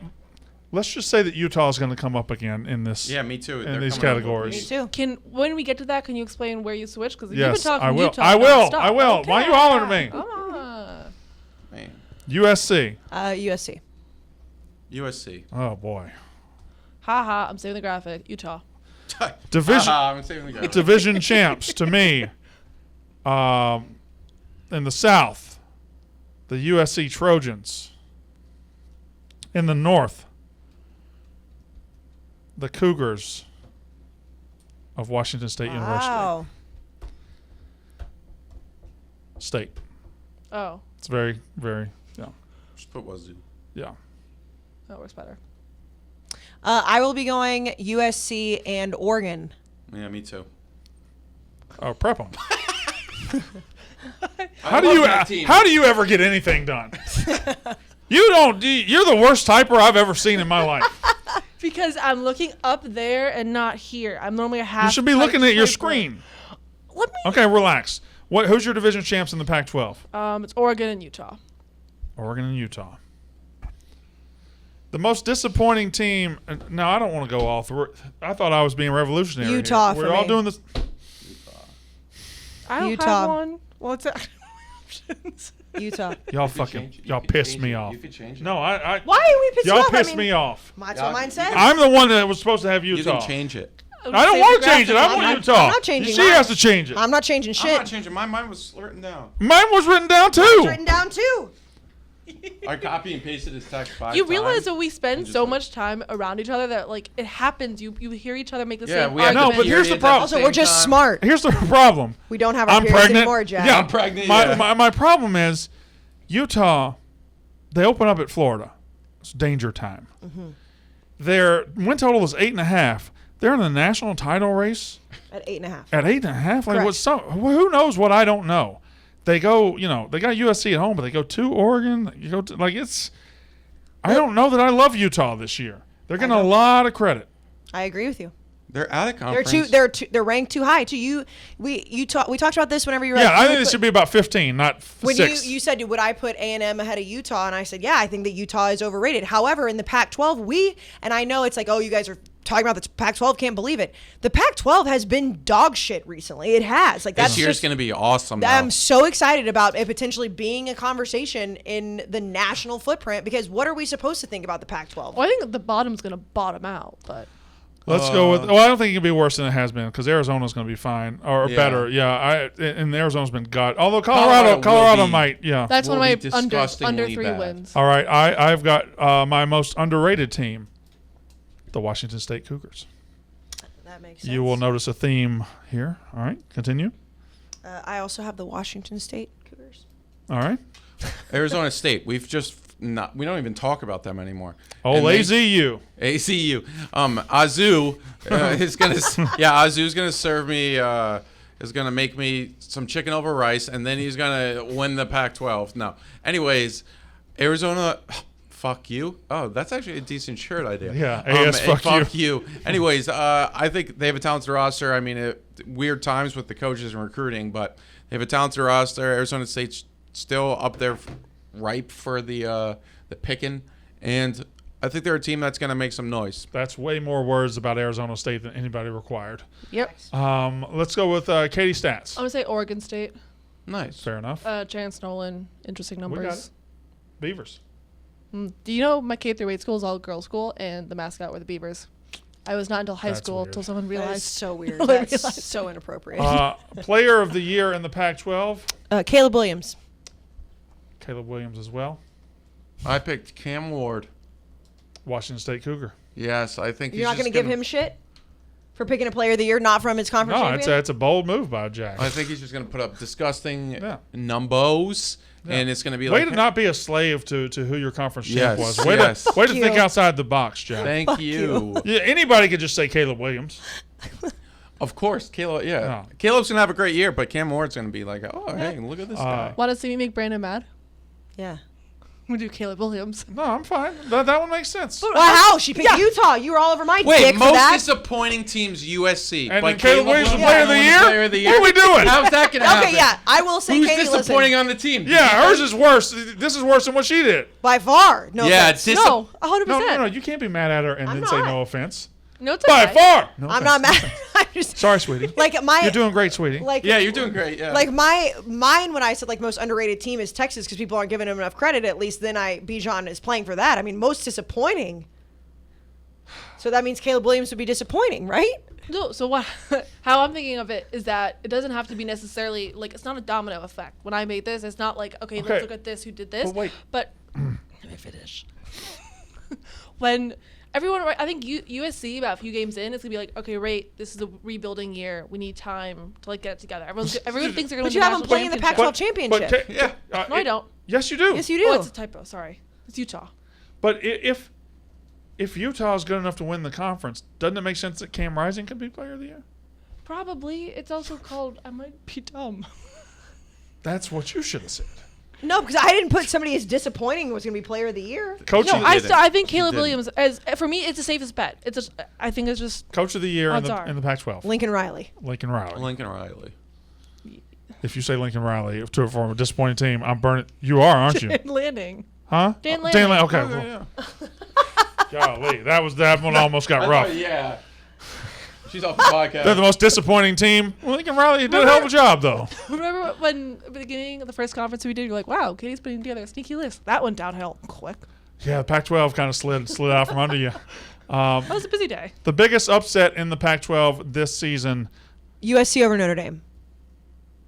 S1: Let's just say that Utah is going to come up again in this.
S2: Yeah, me too.
S1: In these categories.
S3: Me too.
S4: When we get to that, can you explain where you switched? Because you've
S1: Yes,
S4: been talking
S1: I will.
S4: Utah.
S1: I will.
S4: nonstop.
S1: I will. Why are you hollering at me?
S4: Come on.
S2: Man.
S1: USC.
S3: USC.
S2: USC.
S1: Oh boy.
S4: Ha. I'm saving the graphic. Utah.
S1: Division.
S2: I'm saving the graphic.
S1: Division champs to me. In the South, the USC Trojans. In the North, the Cougars of Washington State
S3: Wow.
S1: State.
S4: Oh,
S1: It's very, very,
S2: Just put Wazoo.
S1: yeah.
S4: that works better.
S3: I will be going USC and Oregon.
S2: Yeah, me too.
S1: Oh, prep them.
S2: How
S1: How do you ever get anything done? You don't. You're the worst typer I've ever seen in my life.
S4: Because I'm looking up there and not here. I'm normally a half.
S1: You should be looking at your screen.
S4: Let me.
S1: Okay, relax. Who's your division champs in the Pac-12?
S4: It's Oregon and Utah.
S1: Oregon and Utah. The most disappointing team. Now I don't want to go all through. I thought I was being revolutionary.
S3: Utah
S1: Here.
S3: for
S1: We're all
S3: me.
S1: doing this.
S4: I don't
S3: Utah.
S4: have one. What's that? options?
S3: Utah.
S1: Y'all
S2: could
S1: fucking.
S2: change it. You
S1: Y'all
S2: could
S1: pissed
S2: change
S1: me
S2: it.
S1: off.
S2: You could change it.
S1: No, I.
S3: Why are we pissed
S1: Y'all
S3: off?
S1: pissed me off.
S3: That's what mine said.
S1: I'm the one that was supposed to have
S2: You
S1: Utah.
S2: can change it.
S1: I don't want to change it. I want
S3: I'm
S1: Utah.
S3: not changing
S1: She
S3: mine.
S1: has to change it.
S3: I'm not changing
S2: I'm
S3: shit.
S2: not changing. Mine was written down.
S1: Mine was written down too.
S3: It's written down too.
S2: I copy and pasted his text 5
S4: You
S2: times.
S4: realize that we spend
S2: and just
S4: so
S2: like-
S4: much time around each other that like it happens. You hear each other make the
S2: Yeah,
S4: same
S2: we have
S1: No,
S4: argument.
S1: but here's the
S2: periods at
S1: problem.
S3: Also,
S2: same
S3: we're just
S2: time.
S3: smart.
S1: Here's the problem.
S3: We don't have our
S1: I'm
S3: periods
S1: pregnant.
S3: anymore, Jack.
S1: Yeah,
S2: I'm pregnant, yeah.
S1: My problem is Utah. They open up at Florida. It's danger time. Their win total is 8.5. They're in the national title race
S3: At 8.5.
S1: at 8.5. Like
S3: Correct.
S1: what? Who knows what I don't know? They go. They got USC at home, but they go to Oregon. You go to, like it's. I don't know that I love Utah this year. They're getting a lot of credit.
S3: I agree with you.
S2: They're out of
S3: They're
S2: conference.
S3: they're ranked too high. We talked about this whenever you were
S1: Yeah,
S3: like,
S1: I
S3: who
S1: think
S3: would
S1: it
S3: put-
S1: should be about 15, not
S3: when
S1: 6.
S3: you said, would I put A&M ahead of Utah? And I said, yeah, I think that Utah is overrated. However, in the Pac-12, and I know it's like, oh, you guys are talking about the Pac-12, can't believe it. The Pac-12 has been dog shit recently. It has. Like that's
S2: This year's
S3: just,
S2: going to be awesome. though.
S3: I'm so excited about it potentially being a conversation in the national footprint because what are we supposed to think about the Pac-12?
S4: Well, I think the bottom's gonna bottom out, but
S1: Let's go with. Well, I don't think it can be worse than it has been because Arizona's going to be fine or
S2: Yeah.
S1: better. Yeah, and Arizona's been gut. Although
S2: Colorado
S1: Colorado
S2: will be-
S1: might. Yeah.
S4: that's
S2: Will
S4: one of
S2: be
S4: my under
S2: disgustingly
S4: 3
S2: bad.
S4: wins.
S1: All right, I've got my most underrated team, the Washington State Cougars.
S3: That makes sense.
S1: You will notice a theme here. All right, continue.
S3: I also have the Washington State Cougars.
S1: All right.
S2: Arizona State. We don't even talk about them anymore.
S1: Oh,
S2: And they-
S1: AZU.
S2: ACU. Azu is gonna. Azu's gonna serve me. Is gonna make me some chicken over rice, and then he's gonna win the Pac-12. No. anyways, Arizona. Fuck you. Oh, that's actually a decent shirt idea.
S1: Yeah, AS fuck
S2: you. Anyways, I think they have a talented roster. I mean, weird times with the coaches and recruiting, but they have a talented roster. Arizona State's still up there, ripe for the picking, and I think they're a team that's going to make some noise.
S1: That's way more words about Arizona State than anybody required.
S4: Yep.
S1: Let's go with Katie Stats.
S4: I'm gonna say Oregon State.
S2: Nice.
S1: Fair enough.
S4: Chance Nolan. Interesting
S1: We got it.
S4: numbers.
S1: Beavers.
S4: Do you know my K through 8 school is all girls school and the mascot were the Beavers? I was not until high
S1: That's
S4: school
S1: weird.
S4: until someone
S3: That is
S4: realized.
S3: so weird.
S4: I
S3: That's
S4: realized.
S3: so inappropriate.
S1: Player of the year in the Pac-12,
S3: Caleb Williams.
S1: Caleb Williams as well.
S2: I picked Cam Ward.
S1: Washington State Cougar.
S2: Yes, I think
S3: You're not going to give him shit for picking a player of the year not from his conference
S1: No,
S3: champion?
S1: it's a bold move by Jack.
S2: I think he's just going to put up disgusting
S1: Yeah.
S2: numbos, and it's going to be
S1: Way
S2: like.
S1: to not be a slave to who your conference champ
S2: Yes,
S1: was. Way
S2: yes.
S1: to
S3: Fuck
S1: think
S3: you.
S1: outside the box, Jack.
S2: Thank you.
S1: Yeah, anybody could just say Caleb Williams.
S2: Of course, Caleb. Yeah,
S1: No.
S2: Caleb's going to have a great year, but Cam Ward's going to be like, oh, hey, look at this guy.
S4: Want to see me make Brandon mad?
S3: Yeah.
S4: We do Caleb Williams.
S1: No, I'm fine. That one makes sense.
S3: Well, how? She picked Utah. You were all over my
S2: Wait,
S3: dick for
S2: most
S3: that.
S2: disappointing team's USC.
S1: And
S2: but
S1: then Caleb Williams, the player of the
S2: won
S1: year?
S2: Player of the
S1: What are we doing?
S2: How's that going to happen?
S3: Okay, yeah. I will say
S2: Who's
S3: Katie,
S2: disappointing
S3: listen.
S2: on the team?
S1: Yeah, hers is worse. This is worse than what she did.
S3: By far. No
S2: Yeah,
S3: offense.
S4: No, 100%.
S1: No, you can't be mad at her and
S3: I'm
S1: then say
S3: not.
S1: no offense.
S4: No, it's
S1: By
S4: okay.
S1: far. No
S3: I'm
S1: offense.
S3: not mad. I'm just
S1: Sorry, sweetie.
S3: like
S1: You're doing great, sweetie.
S3: like
S2: Yeah, you're doing great. Yeah.
S3: like mine when I said like most underrated team is Texas because people aren't giving him enough credit. At least then Bijan is playing for that. I mean, most disappointing. So that means Caleb Williams would be disappointing, right?
S4: No, so what? How I'm thinking of it is that it doesn't have to be necessarily like it's not a domino effect. When I made this, it's not like okay,
S1: Okay.
S4: let's look at this. Who did this?
S1: But wait.
S4: But let me finish. When everyone, I think USC about a few games in, it's gonna be like okay, right, this is a rebuilding year. We need time to like get it together. Everyone thinks they're gonna.
S3: But
S4: win
S3: you
S4: the
S3: have them
S4: national
S3: playing in the
S4: championship.
S3: Pac-12 championship.
S2: Yeah.
S4: No, I don't.
S1: Yes, you do.
S3: Yes, you do.
S4: Oh, it's a typo. Sorry, it's Utah.
S1: But if Utah is good enough to win the conference, doesn't it make sense that Cam Rising could be player of the year?
S4: Probably. It's also called. I might be dumb.
S1: That's what you should have said.
S3: No, because I didn't put somebody as disappointing was going to be player of the year.
S1: Coach,
S4: No,
S1: of,
S4: I think Caleb
S2: didn't.
S4: Williams as for me it's the safest bet. It's just I think it's just
S1: Coach of the year in
S4: Odds
S1: the,
S4: are.
S1: in the Pac-12,
S3: Lincoln Riley.
S1: Lincoln Riley.
S2: Lincoln Riley.
S1: If you say Lincoln Riley for a disappointing team, I'm burning. You are, aren't you?
S4: Dan Landing.
S1: Huh?
S4: Dan
S1: Dan
S4: Lanning.
S1: Okay.
S2: Oh,
S1: well,
S2: yeah.
S1: golly, that one almost got rough.
S2: Yeah. She's off the podcast.
S1: They're the most disappointing team. Well, Lincoln Riley did a hell of a job, though.
S4: Remember when at the beginning of the first conference we did, you're like, wow, Katie's putting together a sneaky list. That went downhill quick.
S1: Yeah, the Pac-12 kind of slid out from under you.
S4: That was a busy day.
S1: The biggest upset in the Pac-12 this season.
S3: USC over Notre Dame.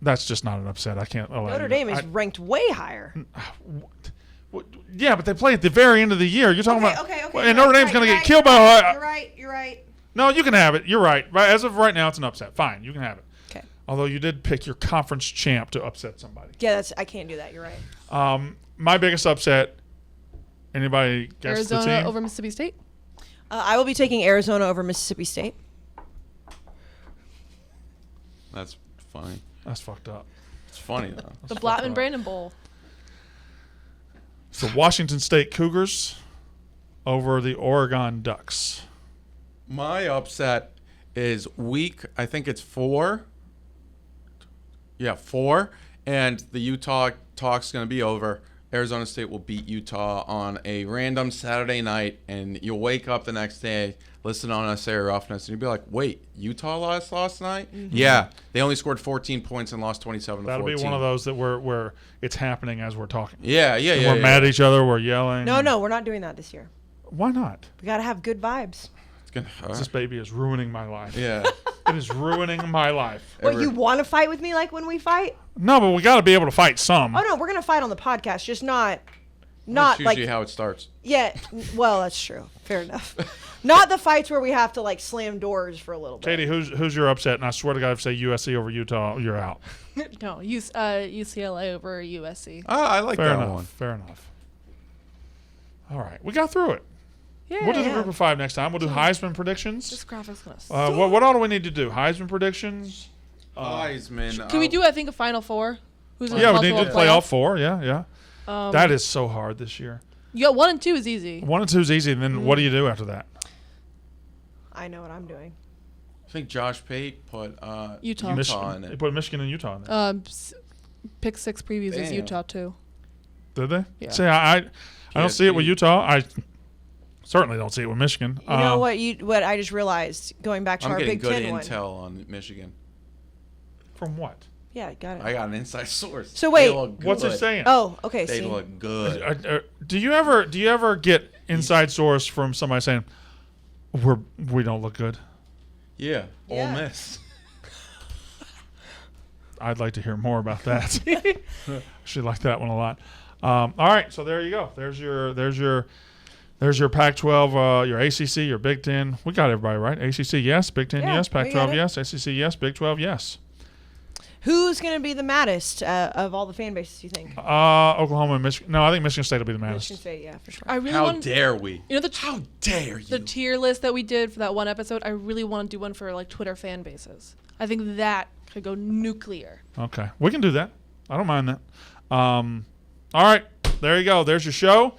S1: That's just not an upset. I can't allow
S3: Notre
S1: you.
S3: Dame is ranked way higher.
S1: Yeah, but they play at the very end of the year. You're talking about.
S3: Okay.
S1: And Notre Dame's going to get killed by Ohio.
S3: You're right.
S1: No, you can have it. You're right. As of right now, it's an upset. Fine, you can have it.
S3: Okay.
S1: Although you did pick your conference champ to upset somebody.
S3: Yeah, I can't do that. You're right.
S1: My biggest upset. Anybody guess the
S4: Arizona
S1: team?
S4: over Mississippi State.
S3: I will be taking Arizona over Mississippi State.
S2: That's funny.
S1: That's fucked up.
S2: It's funny though.
S4: The Blattman Brandon Bowl.
S1: It's the Washington State Cougars over the Oregon Ducks.
S2: My upset is week. I think it's 4. Yeah, 4, and the Utah talk's going to be over. Arizona State will beat Utah on a random Saturday night, and you'll wake up the next day, listen on unnecessary roughness, and you'll be like, "Wait, Utah lost last night?" Mm-hmm. Yeah, they only scored 14 points and lost 27 to 14.
S1: That'll be one of those that where it's happening as we're talking.
S2: Yeah.
S1: We're mad at each other. We're yelling.
S3: No, we're not doing that this year.
S1: Why not?
S3: We got to have good vibes.
S1: This baby is ruining my life.
S2: Yeah.
S1: It is ruining my life.
S3: What, you want to fight with me like when we fight?
S1: No, but we got to be able to fight some.
S3: Oh no, we're gonna fight on the podcast, just not
S2: That's
S3: like
S2: usually how it starts.
S3: yeah. Well, that's true. Fair enough. Not the fights where we have to like slam doors for a little bit.
S1: Katie, who's your upset? And I swear to God, if you say USC over Utah, you're out.
S4: No, UCLA over USC.
S2: I like
S1: Fair
S2: that
S1: enough.
S2: one.
S1: Fair enough. All right, we got through it.
S4: Yeah.
S1: We'll do the group of 5 next time. We'll do Heisman predictions.
S4: This graphics gonna
S1: What all do we need to do? Heisman predictions.
S2: Heisman.
S4: Can we do, I think, a Final Four? Who's in the
S1: Yeah, we need to
S4: possible
S1: do playoff 4. Yeah. That is so hard this year.
S4: You got 1 and 2 is easy.
S1: 1 and 2 is easy, and then what do you do after that?
S3: I know what I'm doing.
S2: I think Josh Pate put
S4: Utah.
S2: in
S1: They
S2: it.
S1: put Michigan and Utah in there.
S4: Pick 6 previews is
S2: Damn.
S4: Utah too.
S1: Did they?
S4: Yeah.
S1: See, I don't see it with
S2: PSV.
S1: Utah. I certainly don't see it with Michigan.
S3: You know what I just realized going back to
S2: I'm
S3: our
S2: getting
S3: Big
S2: good
S3: Ten one.
S2: intel on Michigan.
S1: From what?
S3: Yeah, got it.
S2: I got an inside source.
S3: So wait,
S2: They look
S1: What's it
S2: good.
S1: saying?
S3: Oh, okay.
S2: They
S3: See.
S2: look good.
S1: Do you ever get inside source from somebody saying we don't look good?
S2: Yeah,
S3: Yeah.
S2: Ole Miss.
S1: I'd like to hear more about that. Actually like that one a lot. All right, so there you go. There's your Pac-12, your ACC, your Big Ten. We got everybody right. ACC, yes. Big Ten,
S3: Yeah,
S1: yes.
S3: we got
S1: Pac-12,
S3: it.
S1: yes. ACC, yes. Big 12, yes.
S3: Who's going to be the maddest of all the fan bases, you think?
S1: Oklahoma and Michigan. No, I think Michigan State will be the maddest.
S3: Michigan State, yeah, for sure.
S4: I really
S2: How
S4: want
S2: dare we?
S4: you know
S2: How dare you?
S4: the tier list that we did for that one episode. I really want to do one for like Twitter fan bases. I think that could go nuclear.
S1: Okay, we can do that. I don't mind that. All right, there you go. There's your show.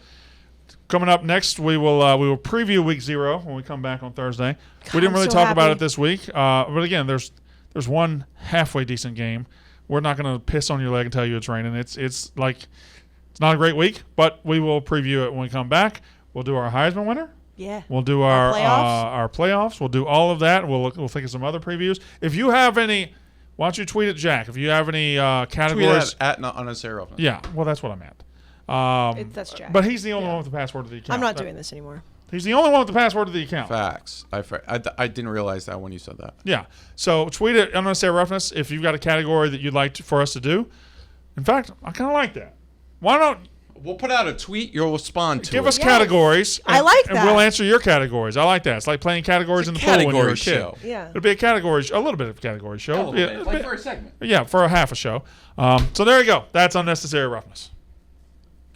S1: Coming up next, we will preview week 0 when we come back on Thursday. We didn't
S3: I'm
S1: really
S3: so
S1: talk about
S3: happy.
S1: it this week, but again, there's one halfway decent game. We're not going to piss on your leg and tell you it's raining. It's like it's not a great week, but we will preview it when we come back. We'll do our Heisman winner.
S3: Yeah.
S1: We'll do our
S3: playoffs.
S1: playoffs. We'll do all of that. We'll think of some other previews. If you have any, why don't you tweet at Jack? If you have any
S2: Tweet
S1: categories,
S2: at not unnecessary roughness.
S1: yeah. Well, that's what I meant.
S3: That's Jack.
S1: But he's the only one with the password to the account.
S3: I'm not doing this anymore.
S1: He's the only one with the password to the account.
S2: Facts. I didn't realize that when you said that.
S1: Yeah. So tweet it. I'm going to say roughness if you've got a category that you'd like for us to do. In fact, I kind of like that. Why don't
S2: We'll put out a tweet. You'll respond to
S1: give
S2: it.
S1: us categories?
S3: I like
S1: And
S3: that.
S1: we'll answer your categories. I like that. It's like playing categories in
S2: It's
S1: the
S2: a
S1: pool when you were a
S2: category
S1: kid.
S2: show.
S3: Yeah.
S1: It'll be a little bit of a category show.
S2: A little bit, like for a segment.
S1: Yeah, for a half a show. So there you go. That's unnecessary roughness.